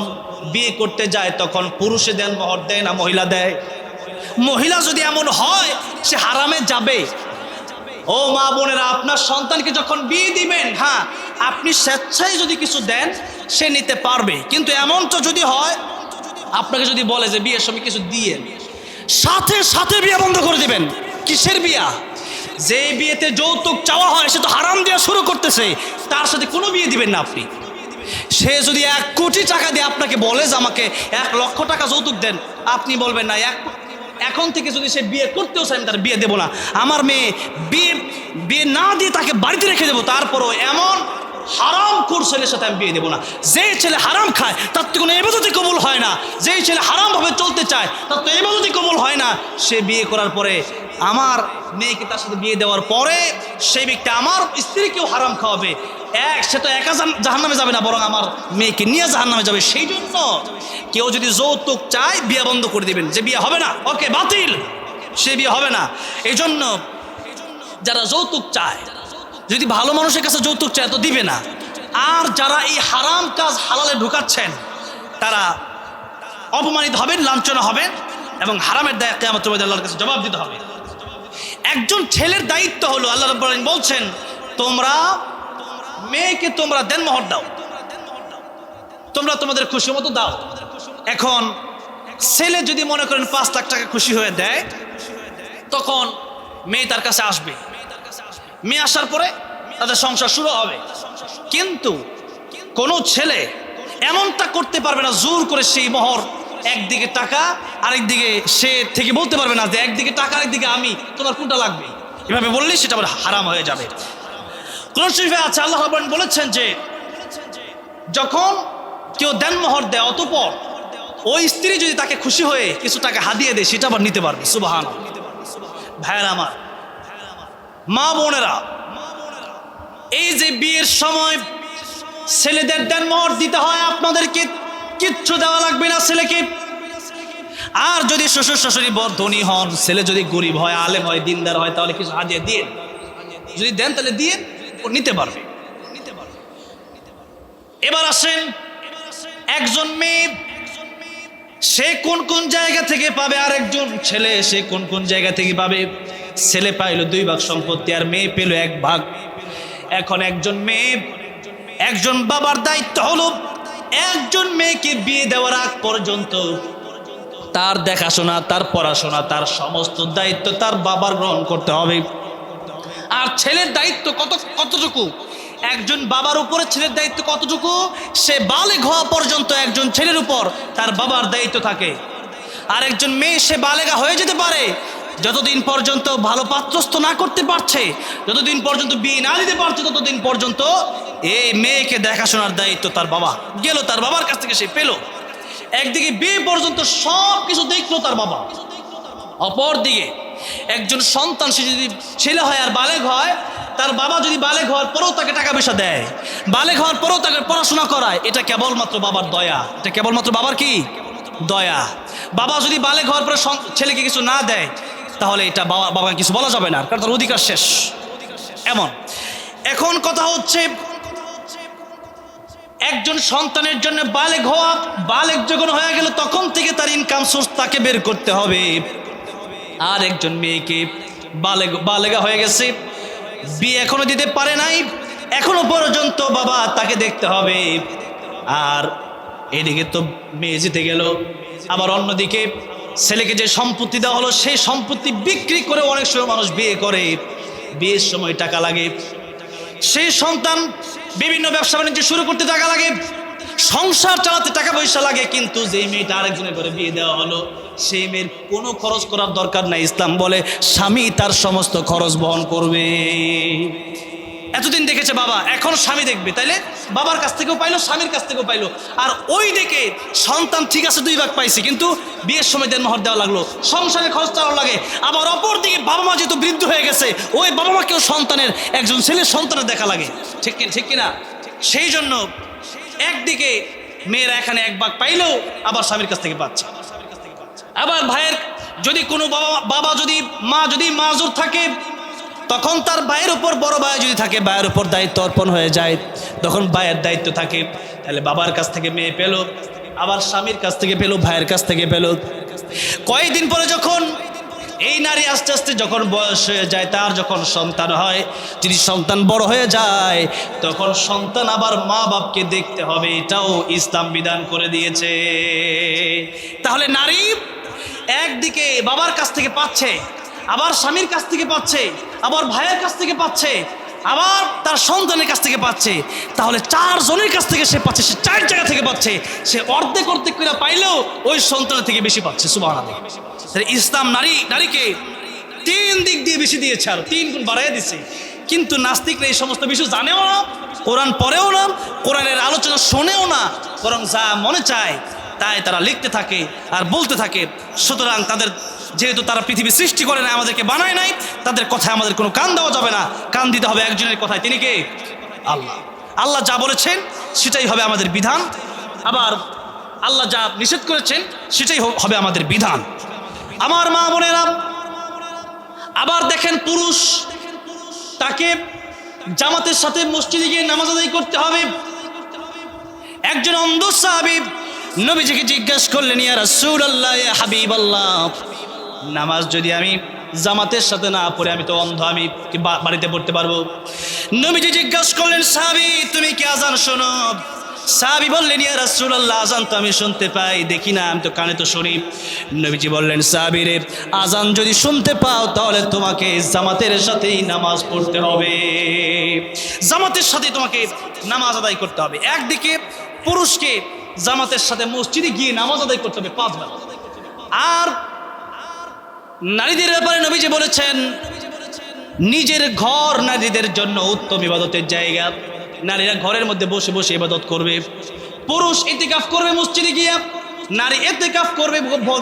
বিয়ে করতে যায় তখন পুরুষে দেন মোহর দেয় না মহিলা দেয়? মহিলা যদি এমন হয় সে হারামে যাবে। ও মা বোনেরা, আপনার সন্তানকে যখন বিয়ে দিবেন, হ্যাঁ আপনি স্বেচ্ছায় যদি কিছু দেন সে নিতে পারবে, কিন্তু এমনটা যদি হয় আপনাকে যদি বলে যে বিয়ের সময় কিছু দিয়ে, সাথে সাথে বিয়ে বন্ধ করে দিবেন। কিসের বিয়া? যে বিয়েতে যৌতুক চাওয়া হয় সে তো হারাম দেওয়া শুরু করতেছে, তার সাথে কোনো বিয়ে দিবেন না আপনি। সে যদি 1 কোটি টাকা দিয়ে আপনাকে বলে যে আমাকে 1 লক্ষ টাকা যৌতুক দেন, আপনি বলবেন না। এখন থেকে যদি সে বিয়ে করতেও চায় আমি তার বিয়ে দেবো না, আমার মেয়ে বিয়ে না দিয়ে তাকে বাড়িতে রেখে দেবো, তারপরও এমন হারাম কোর ছেলের সাথে আমি বিয়ে দেবো না। যে ছেলে হারাম খায় তার তো কোনো ইবাদতই কবুল হয় না, যেই ছেলে হারামভাবে চলতে চায় তার তো ইবাদতই কবুল হয় না। সে বিয়ে করার পরে আমার মেয়েকে তার সাথে বিয়ে দেওয়ার পরে সেই ব্যক্তি আমার স্ত্রীকেও হারাম খাওয়াবে। সে তো একা জাহান্নামে যাবে না, বরং আমার মেয়েকে নিয়ে জাহান্নামে যাবে। সেই জন্য কেউ যদি যৌতুক চায় বিয়ে বন্ধ করে দিবেন, যে বিয়ে হবে না ওকে বাতিল, সে বিয়ে হবে না। এই জন্য যারা যৌতুক চায়, যদি ভালো মানুষের কাছে যৌতুক চায় তো দিবে না। আর যারা এই হারাম কাজ হালালে ঢুকাচ্ছেন তারা অপমানিত হবেন, লাঞ্ছনা হবেন, এবং হারামের দায় কিয়ামতের ময়দানে আল্লাহর কাছে জবাব দিতে হবে। একজন ছেলের দায়িত্ব হলো, আল্লাহ রাব্বুল আলামিন বলছেন তোমরা মেয়েকে তোমরা দেনমোহর দাও, তোমরা তোমাদের খুশি মতো দাও। এখন ছেলে যদি মনে করেন 5 লাখ টাকা খুশি হয়ে দেয়, তখন মেয়ে তার কাছে আসবে, মেয়ে আসার পরে তাদের সংসার শুরু হবে। কিন্তু কোনো ছেলে এমনটা করতে পারবে না জোর করে সেই মোহর, একদিকে টাকা আরেকদিকে সে থেকে বলতে পারবে না যে একদিকে টাকা আরেকদিকে আমি, তোমার কোনটা লাগবে, এভাবে বললেই সেটা আবার হারাম হয়ে যাবে। কোরআন শরীফে আছে আল্লাহ রাব্বুল আলামিন বলেছেন যে যখন কেউ দেনমোহর দেয় অতঃপর ওই স্ত্রী যদি তাকে খুশি হয়ে কিছু টাকা হাদিয়ে দেয় সেটা আবার নিতে পারবে। সুবহানাল্লাহ। ভাইয়েরা আমার, মা বোনেরা, এই যে বিয়ের সময় ছেলেদের দেনমোহর দিতে হয়, আপনাদেরকে কিচ্ছু দেওয়া লাগবে না ছেলেকে। আর যদি শ্বশুর শাশুড়ি বড় ধনী হন, ছেলে যদি গরিব হয়, আলেম হয়, দিনদার হয়, তাহলে কিছু হাদিয়া দিয়ে, যদি দেন তাহলে দিয়ে ও নিতে পারবে। এবার আসেন, একজন মেয়ে সে কোন কোন জায়গা থেকে পাবে, আরেকজন ছেলে সে কোন কোন জায়গা থেকে পাবে। ছেলে পাইল 2 ভাগ সম্পত্তি আর মেয়ে পেল 1 ভাগ। এখন একজন বাবার দায়িত্ব হলো একজন মেয়েকে বিয়ে দেওয়ার আগ পর্যন্ত তার দেখাশোনা, তার পড়াশোনা, তার সমস্ত দায়িত্ব তার বাবার গ্রহণ করতে হবে। আর ছেলের দায়িত্ব কতটুকু? একজন বাবার উপরে ছেলের দায়িত্ব কতটুকু? সে বালেগ হওয়া পর্যন্ত একজন ছেলের উপর তার বাবার দায়িত্ব থাকে। আর একজন মেয়ে সে বালেগা হয়ে যেতে পারে যতদিন পর্যন্ত ভালো পাত্রস্থ না করতে পারছে, যতদিন পর্যন্ত বিয়ে না দিতে পারছে, ততদিন পর্যন্ত এই মেয়েকে দেখাশোনার দায়িত্ব তার বাবা গেল, তার বাবার কাছ থেকে সে পেল। একদিকে বিয়ে পর্যন্ত সব কিছু দেখলো তার বাবা, অপর দিকে একজন সন্তান সে যদি ছেলে হয় আর বালেগ হয়, তার বাবা যদি বালেগ হওয়ার পরেও তাকে টাকা পয়সা দেয়, বালেগ হওয়ার পরেও তাকে পড়াশোনা করায়, এটা কেবলমাত্র বাবার দয়া। এটা কেবলমাত্র বাবার কি দয়া। বাবা যদি বালেগ হওয়ার পরে ছেলেকে কিছু না দেয়, তাহলে এটা বাবা কিছু বলা যাবে না, কারণ তার অধিকার শেষ। এমন এখন কথা হচ্ছে, একজন সন্তানের জন্য বালেগ যখন হয়ে গেল তখন থেকে তার ইনকাম সোর্স তাকে বের করতে হবে। আর একজন মেয়েকে বালেগা হয়ে গেছে, বিয়ে এখনো দিতে পারে নাই, এখনো পর্যন্ত বাবা তাকে দেখতে হবে। আর এদিকে তো মেয়ে জিতে গেল, আবার অন্যদিকে ছেলেকে যে সম্পত্তি দেওয়া হলো সেই সম্পত্তি বিক্রি করে অনেক সময় মানুষ বিয়ে করে, বিয়ের সময় টাকা লাগে, সেই সন্তান বিভিন্ন ব্যবসা বাণিজ্য শুরু করতে টাকা লাগে, সংসার চালাতে টাকা পয়সা লাগে। কিন্তু যে মেয়েটা আরেকজনের করে বিয়ে দেওয়া হলো সেই মেয়ের কোনো খরচ করার দরকার নাই। ইসলাম বলে স্বামী তার সমস্ত খরচ বহন করবে। এতদিন দেখেছে বাবা, এখন স্বামী দেখবে, তাইলে বাবার কাছ থেকেও পাইলো, স্বামীর কাছ থেকেও পাইলো। আর ওই দিকে সন্তান ঠিক আছে 2 ভাগ পাইছে, কিন্তু বিয়ের সময় দেনমোহর দেওয়া লাগলো, সংসারে খরচ চালানো লাগে। আবার অপর দিকে বাবা মা যেহেতু বৃদ্ধ হয়ে গেছে, ওই বাবা মাকেও একজন ছেলের সন্তানের দেখা লাগে, ঠিক কিনা? সেই জন্য একদিকে মেয়েরা এখানে 1 ভাগ পাইলেও আবার স্বামীর কাছ থেকে পাচ্ছে। আবার ভাইয়ের যদি কোনো মা যদি মাজুর থাকে, তখন তার ভাইয়ের উপর বড় ভাই যদি থাকে, ভাইয়ের উপর দায়িত্ব অর্পণ হয়ে যায়, তখন ভাইয়ের দায়িত্ব থাকে। তাহলে বাবার কাছ থেকে মেয়ে পেল, আবার স্বামীর কাছ থেকে পেল, ভাইয়ের কাছ থেকে পেল। কয়েকদিন পরে যখন এই নারী আস্তে আস্তে যখন বয়স হয়ে যায়, তার যখন সন্তান হয়, যদি সন্তান বড় হয়ে যায়, তখন সন্তান আবার মা বাপকে দেখতে হবে, এটাও ইসলাম বিধান করে দিয়েছে। তাহলে নারী একদিকে বাবার কাছ থেকে পাচ্ছে, আবার স্বামীর কাছ থেকে পাচ্ছে, আবার ভাইয়ের কাছ থেকে পাচ্ছে, আবার তার সন্তানের কাছ থেকে পাচ্ছে। তাহলে 4 জনের কাছ থেকে সে পাচ্ছে, সে 4 জায়গা থেকে পাচ্ছে। সে অর্ধেক করে পাইলেও ওই সন্তানের থেকে বেশি পাচ্ছে। সুবহানাল্লাহ। ইসলাম নারীকে 3 দিক দিয়ে বেশি দিয়েছে, আর 3 গুণ বাড়াই দিচ্ছে। কিন্তু নাস্তিকরা এই সমস্ত বিষয় জানেও না, কোরআন পড়েও না, কোরআনের আলোচনা শোনেও না, বরং যা মনে চায় তাই তারা লিখতে থাকে আর বলতে থাকে। সুতরাং যেহেতু তারা পৃথিবী সৃষ্টি করে নাই, আমাদেরকে বানায় নাই, তাদের কথায় আমাদের কোনো কান দেওয়া যাবে না। কান দিতে হবে একজনের কথায়, তিনি কে? আল্লাহ। আল্লাহ যা বলেছেন সেটাই হবে আমাদের বিধান, আবার আল্লাহ যা নিষেধ করেছেন সেটাই হবে আমাদের বিধান। আমার মা বোনেরা, আবার দেখেন পুরুষ, তাকে জামাতের সাথে মসজিদে গিয়ে নামাজ আদায় করতে হবে। একজন অন্ধ সাহাবী নবীজিকে জিজ্ঞাসা করলেন, ইয়া রাসূলুল্লাহ, ইয়া হাবিবাল্লাহ, নামাজ যদি আমি জামাতের সাথে না পড়ে, আমি তো অন্ধ, আমি কি বাড়িতে পড়তে পারবো? নবীজি জিজ্ঞাসা করলেন, সাহাবী তুমি কি আজান শোনো? সাহাবী বললেন, ইয়া রাসূলুল্লাহ, আজান তো আমি শুনতে পাই, দেখি না, আমি তো কানে তো শুনি। নবীজি বললেন, সাহাবী রে, আজান যদি শুনতে পাও তাহলে তোমাকে জামাতের সাথেই নামাজ পড়তে হবে, জামাতের সাথে তোমাকে নামাজ আদায় করতে হবে। একদিকে পুরুষকে জামাতের সাথে মসজিদে গিয়ে নামাজ আদায় করতে হবে 5 বার। আর নারীদের ব্যাপারে নবীজি বলেছেন, নিজের ঘর নারীদের জন্য উত্তম ইবাদতের জায়গা। নারীরা ঘরের মধ্যে বসে বসে ইবাদত করবে, পুরুষ ইতিকাফ করবে মসজিদে গিয়ে, নারী ইতিকাফ করবে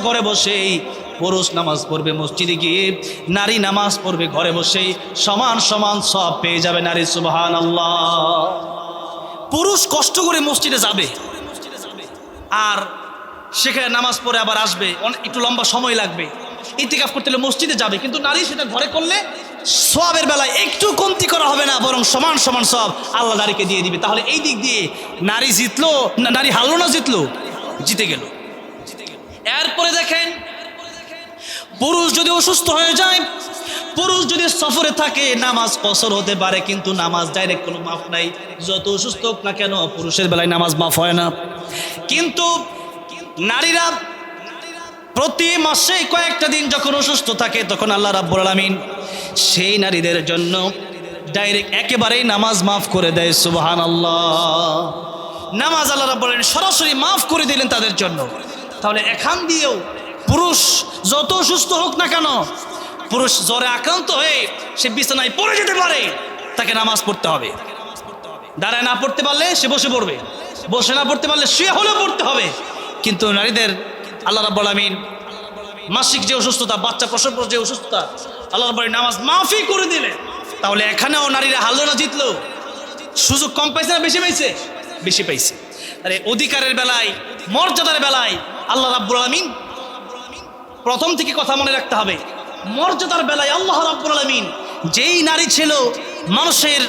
ঘরে বসেই, পুরুষ নামাজ পড়বে মসজিদে গিয়ে, নারী নামাজ পড়বে ঘরে বসেই, সমান সমান সব পেয়ে যাবে নারী। সুবহানাল্লাহ। পুরুষ কষ্ট করে মসজিদে যাবে আর সেখানে নামাজ পড়ে আবার আসবে, একটু লম্বা সময় লাগবে। ইতিকাফ করতে হলে মসজিদে যাবে, কিন্তু নারী সেটা ঘরে করলে সওয়াবের বেলায় একটু কমতি করা হবে না, বরং সমান সমান সব আল্লাহ নারীকে দিয়ে দিবে। তাহলে এই দিক দিয়ে নারী জিতলো, নারী হারলো না জিতলো? জিতে গেল। এরপরে দেখেন, পুরুষ যদি অসুস্থ হয়ে যায়, পুরুষ যদি সফরে থাকে, নামাজ কসর হতে পারে, কিন্তু নামাজ ডাইরেক্ট কোনো মাফ নাই। যত অসুস্থ হোক না কেন, পুরুষের বেলায় নামাজ মাফ হয় না। কিন্তু নারীরা প্রতি মাসে কয়েকটা দিন যখন অসুস্থ থাকে, তখন আল্লাহ রাব্বুল আলামিন সেই নারীদের জন্য ডাইরেক্ট একেবারেই নামাজ মাফ করে দেয়। সুবহানাল্লাহ। নামাজ আল্লাহ রাব্বুল আলামিন সরাসরি মাফ করে দিলেন তাদের জন্য। তাহলে এখান দিয়েও পুরুষ যত অসুস্থ হোক না কেন, পুরুষ জ্বরে আক্রান্ত হয়ে সে বিছানায় পড়ে যেতে পারে, তাকে নামাজ পড়তে হবে। দাঁড়ায় না পড়তে পারলে সে বসে পড়বে, বসে না পড়তে পারলে শুয়ে হলেও পড়তে হবে। কিন্তু নারীদের আল্লাহ রাব্বুল আলামিন মাসিক যে অসুস্থতা, বাচ্চা প্রসব যে অসুস্থতা, আল্লাহ রাব্বুল আলামিন নামাজ মাফই করে দিলেন। তাহলে এখানেও নারীরা হারলো না জিতলো? সুযোগ কম পাইছে না বেশি পাইছে? বেশি পাইছে। আরে অধিকারের বেলায়, মর্যাদার বেলায় আল্লাহ রাব্বুল আলামিন প্রথম থেকে কথা মনে রাখতে হবে। মর্যাদার বেলায় আল্লাহ রাব্বুল আলামিন যেই নারী ছিল মানুষের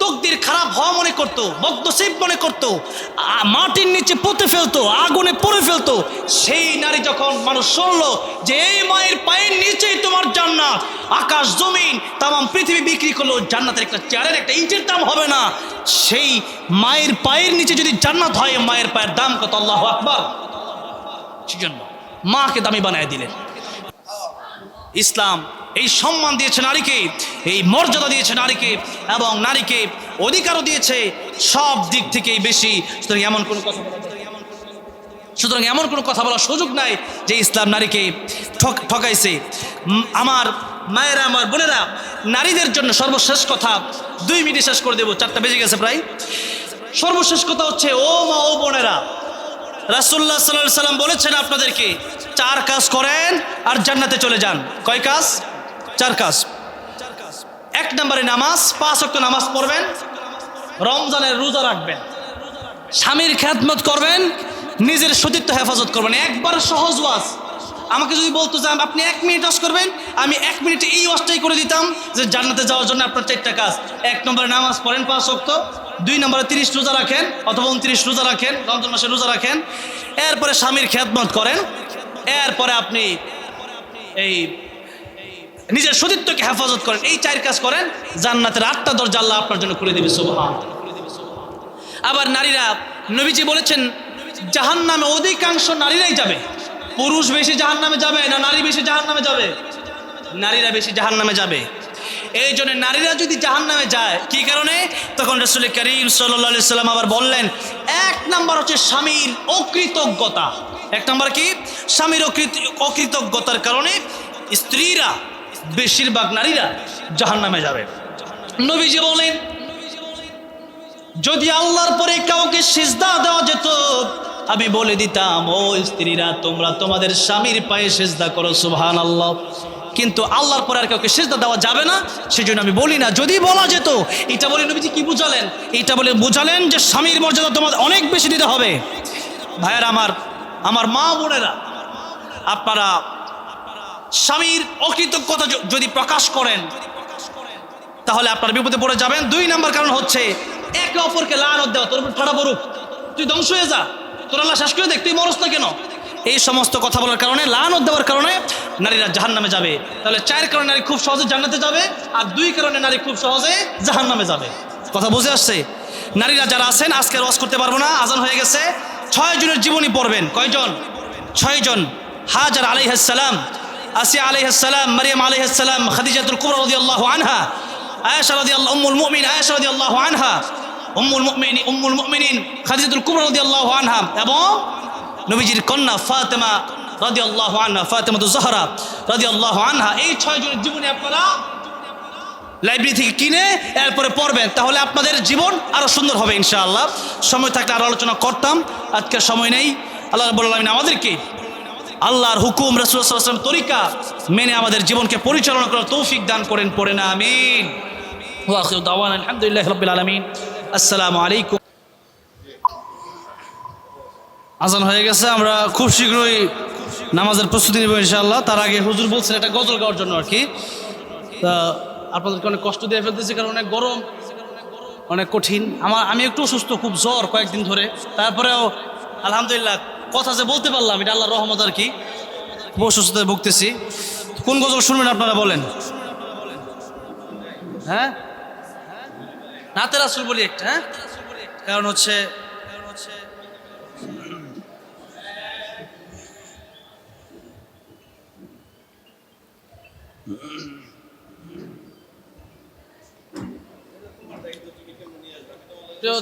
তকদির খারাপ হওয়া মনে করতো, বদনসিব মনে করতো, মাটির নিচে পুঁতে ফেলতো, আগুনে পড়ে ফেলতো, সেই নারী যখন মানুষ শুনলো যে এই মায়ের পায়ের নিচেই তোমার জান্নাত, আকাশ জমিন তামাম পৃথিবী বিক্রি করলো, জান্নাতের একটা চেয়ারের একটা ইঞ্চের দাম হবে না। সেই মায়ের পায়ের নিচে যদি জান্নাত হয়, মায়ের পায়ের দাম কত? আল্লাহু আকবার। সেজন্য মাকে দামি বানায় দিলেন। ইসলাম এই সম্মান দিয়েছে নারীকে, এই মর্যাদা দিয়েছে নারীকে, এবং নারীকে অধিকারও দিয়েছে সব দিক থেকেই বেশি। সুতরাং এমন কোনো কথা বলার সুযোগ নাই যে ইসলাম নারীকে ঠকাইছে। আমার মায়েরা, আমার বোনেরা, নারীদের জন্য সর্বশেষ কথা, 2 মিনিটে শেষ করে দেবো, 4টা বেজে গেছে প্রায়। সর্বশেষ কথা হচ্ছে, ও মা ও বোনেরা, রাসূলুল্লাহ সাল্লাল্লাহু আলাইহি সাল্লাম বলেছেন আপনাদেরকে 4 কাজ করেন আর জান্নাতে চলে যান। কয় কাজ? 4 কাজ। 1 নম্বরে নামাজ, 5 ওয়াক্ত নামাজ পড়বেন, রমজানের রোজা রাখবেন, স্বামীর খেদমত করবেন, নিজের সতীত্ব হেফাজত করবেন। একবার সহজ ওয়াজ। আমাকে যদি বলতো যে আপনি 1 মিনিট ওয়াজ করবেন, আমি 1 মিনিটে এই ওয়াজটাই করে দিতাম যে জান্নাতে যাওয়ার জন্য আপনার 4টা কাজ। 1 নম্বরে নামাজ পড়েন 5 ওয়াক্ত, 2 নম্বরে 30 রোজা রাখেন অথবা 29 রোজা রাখেন, রমজান মাসে রোজা রাখেন, এরপরে স্বামীর খেদমত করেন, এরপরে আপনি এই নিজের সতীত্বকে হেফাজত করেন। এই 4 কাজ করেন, জান্নাতের 8টা দরজা আল্লাহ আপনার জন্য খুলে দিবে। সুবহানাল্লাহ। আবার নারীরা, নবীজি বলেছেন জাহান্নামে অধিকাংশ নারীরাই যাবে। পুরুষ বেশি জাহান্নামে যাবে না নারী বেশি জাহান্নামে যাবে? নারীরা বেশি জাহান্নামে যাবে। এই জন্য নারীরা যদি জাহান্নামে যায়, কি কারণে? তখন রাসূল করিম সাল্লাল্লাহু আলাইহি সাল্লাম আবার বললেন, 1 নাম্বার হচ্ছে স্বামীর অকৃতজ্ঞতা। 1 নাম্বার কি? স্বামীর অকৃতজ্ঞতার কারণে স্ত্রীরা, বেশিরভাগ নারীরা জাহান্নামে যাবে। নবীজি বলেন, যদি আল্লাহর পরে কাউকে সিজদা দেওয়া যেত, আমি বলে দিতাম, ও স্ত্রীরা, তোমরা তোমাদের স্বামীর পায়ে সিজদা করো। সুবহানাল্লাহ। কিন্তু আল্লাহর পরে আর কাউকে সিজদা দেওয়া যাবে না, সেজন্য আমি বলি না। যদি বলা যেত, এটা বলে নবীজি কি বুঝালেন? এটা বলে বুঝালেন যে স্বামীর মর্যাদা তোমাদের অনেক বেশি দিতে হবে। ভাইয়েরা আমার মা বোনেরা, আপনারা স্বামীর অকৃতজ্ঞতা যদি প্রকাশ করেন, তাহলে আপনার বিপদে পড়ে যাবেন। 2 নম্বর কারণ হচ্ছে একে অপরকে লানত দেওয়া। তোর উপর ঠাড়া পড়ুক, তুই ধ্বংস হয়ে যা, তোর আল্লাহ শেষ করে দেখ, তুই মরস না কেন? এই সমস্ত কথা বলার কারণে, লানত দেওয়ার কারণে নারীরা জাহান্নামে যাবে। তাহলে 4 কারণে নারী খুব সহজে জান্নাতে যাবে, আর 2 কারণে নারী খুব সহজে জাহান্নামে যাবে। কথা বুঝে আসছে? নারীরা যারা আছেন, আজকে ওয়াজ করতে পারবো না, আজান হয়ে গেছে। 6 জনের জীবনী পড়বেন। কয়জন? 6 জন। হাজার আলাইহিস সালাম, আসিয়া আলাইহিস সালাম, মারিয়াম আলাইহিস সালাম, খাদিজাতুল কুবরা রাদিয়াল্লাহু আনহা, আয়েশা রাদিয়াল্লাহু, উম্মুল মুমিনিন আয়েশা রাদিয়াল্লাহু আনহা, উম্মুল মুমিনিন খাদিজাতুল কুবরা রাদিয়াল্লাহু আনহা, এবং নবীজির কন্যা ফাতেমা রাদিয়াল্লাহু আনহা, ফাতেমাতুজ জাহরা রাদিয়াল্লাহু আনহা। এই 6 জনের জীবনী আপনারা লাইব্রেরি থেকে কিনে এরপরে পড়বেন, তাহলে আপনাদের জীবন আরো সুন্দর হবে ইনশাআল্লাহ। সময় থাকলে আরো আলোচনা করতাম, আজকে সময় নেই। আল্লাহ রাব্বুল আলামিন আমাদেরকে আল্লাহর হুকুম, রাসূলুল্লাহ সাল্লাল্লাহু আলাইহি ওয়াসাল্লাম তরিকা মেনে আমাদের জীবনকে পরিচালনা করার তৌফিক দান করেন। পড়ে না আমিন। ওয়া আখিরু দাওয়ানা আলহামদুলিল্লাহি রাব্বিল আলামিন। আসসালামু আলাইকুম। আজান হয়ে গেছে, আমরা খুব শীঘ্রই নামাজের প্রস্তুতি নেব ইনশাআল্লাহ। তার আগে হুজুর বলছেন একটা গজল গাওয়ার জন্য আর কি। তা আপনাদেরকে অনেক কষ্ট দিয়ে ফেলতেছি, কারণ অনেক গরম, অনেক কঠিন। আমি একটু অসুস্থ, খুব জ্বর কয়েকদিন ধরে, তারপরেও আলহামদুলিল্লাহ কথা যে বলতে পারলাম এটা আল্লাহর রহমত আর কি। অসুস্থতায় ভুগতেছি। কোন গজল শুনবেন আপনারা বলেন? হ্যাঁ, নাতে রাসূল বলি একটা। হ্যাঁ, কারণ হচ্ছে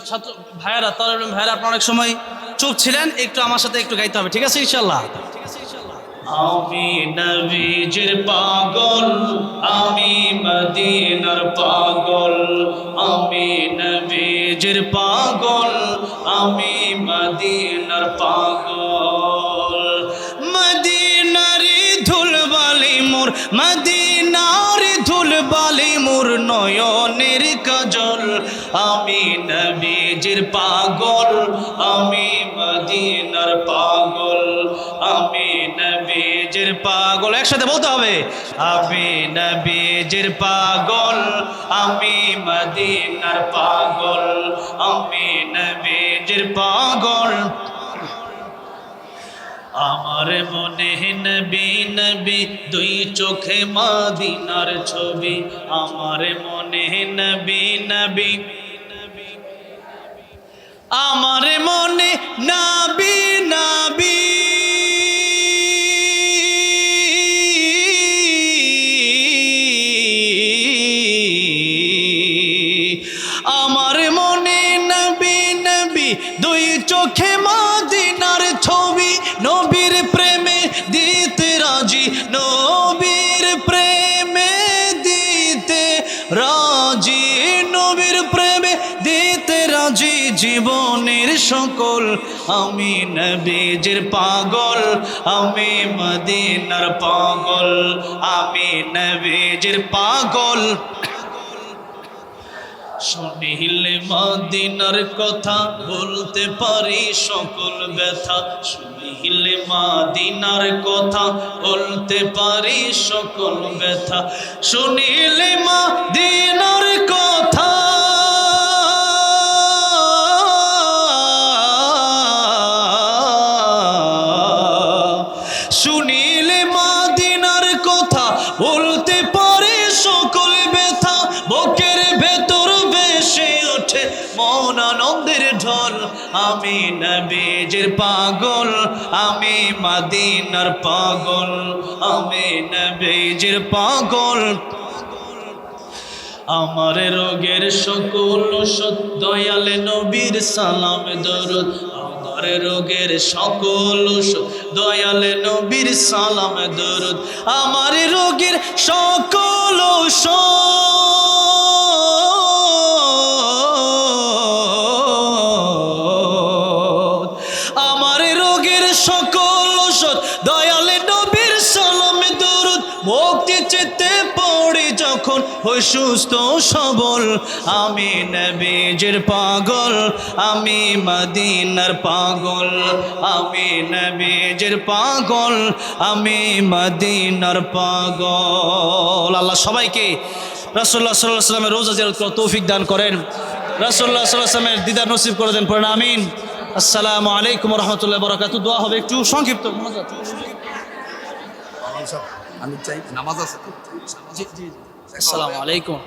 ছাত্র ভাইয়ারা, তাহলে ভাইয়ারা আপনারা অনেক সময় চুপ ছিলেন, একটু আমার সাথে একটু গাইতে হবে, ঠিক আছে ইনশাল্লাহ? আমি নবীজির পাগল, আমি মদিনার পাগল, আমি নবীজির পাগল, আমি মদিনার পাগল। মদিনারি ধুলবালি মোর, মদিনারি ধুলবালি মোর নয়নের কাজল। আমি নবীজির পাগল, আমি মদিনার পাগল, আমি নবীজির পাগল। একসাথে বলতে হবে। আমি নবীজির পাগল, আমি মদিনার পাগল, আমি নবীজির পাগল। আমার মনে নবী নবী, দুই চোখে মদিনার ছবি। আমার মনে নবী নবী, আমার মনে নাবি নাবি, আমার মনে নবী নবী, দুই চোখে মদিনার ছবি। নবীর প্রেমে দিতে রাজি, নবীর প্রেমে দিতে রাজি, নবীর প্রেমে দিতে রাজি জীবনের সকল। আমি নবীজির পাগল, আমি মদিনার পাগল, আমি নবীজির পাগল। শুনিলে মদিনার কথা বলতে পারি সকল ব্যথা। শুনিলে মদিনার কথা বলতে পারি সকল ব্যথা। শুনিলে মদিনার কথা, শুনিলে মদিনার কথা বলতে পারে সকল ব্যথা। বুকের ভেতর ভেসে ওঠে মন আনন্দের ঢল। আমি নবীজির পাগল, আমি মদিনার পাগল, আমি নবীজির পাগল। আমার রোগের সকল ওষুধ দয়াল নবীর সালাম দরুদ। আমার রোগের সকল ওষুধ দয়াল নবীর সালাম দরুদ। আমার রোগের সকল ঔষধ, আমার রোগের সকল ঔষধ দয়াল নবীর সালামে দরুদ। মুক্তি চিত্তে পড়ে যখন হই সুস্থ সবল। আমি নবীজির পাগল, আমি মদিনার পাগল, আমি নবীজির পাগল, আমি মদিনার পাগল। আল্লাহ সবাইকে রাসূলুল্লাহ সাল্লাল্লাহু আলাইহি ওয়াসাল্লামের রোজা জিয়ারত করার তৌফিক দান করেন। রাসূলুল্লাহ সাল্লাল্লাহু আলাইহি ওয়াসাল্লামের দিদার নসিব করে দেন, পড়েন আমিন। আসসালামু আলাইকুম ওয়া রাহমাতুল্লাহি ওয়া বারাকাতুহু। দোয়া হবে একটু সংক্ষিপ্ত। আমি চাই নামাজ আছে। জি জি, আসসালামু আলাইকুম।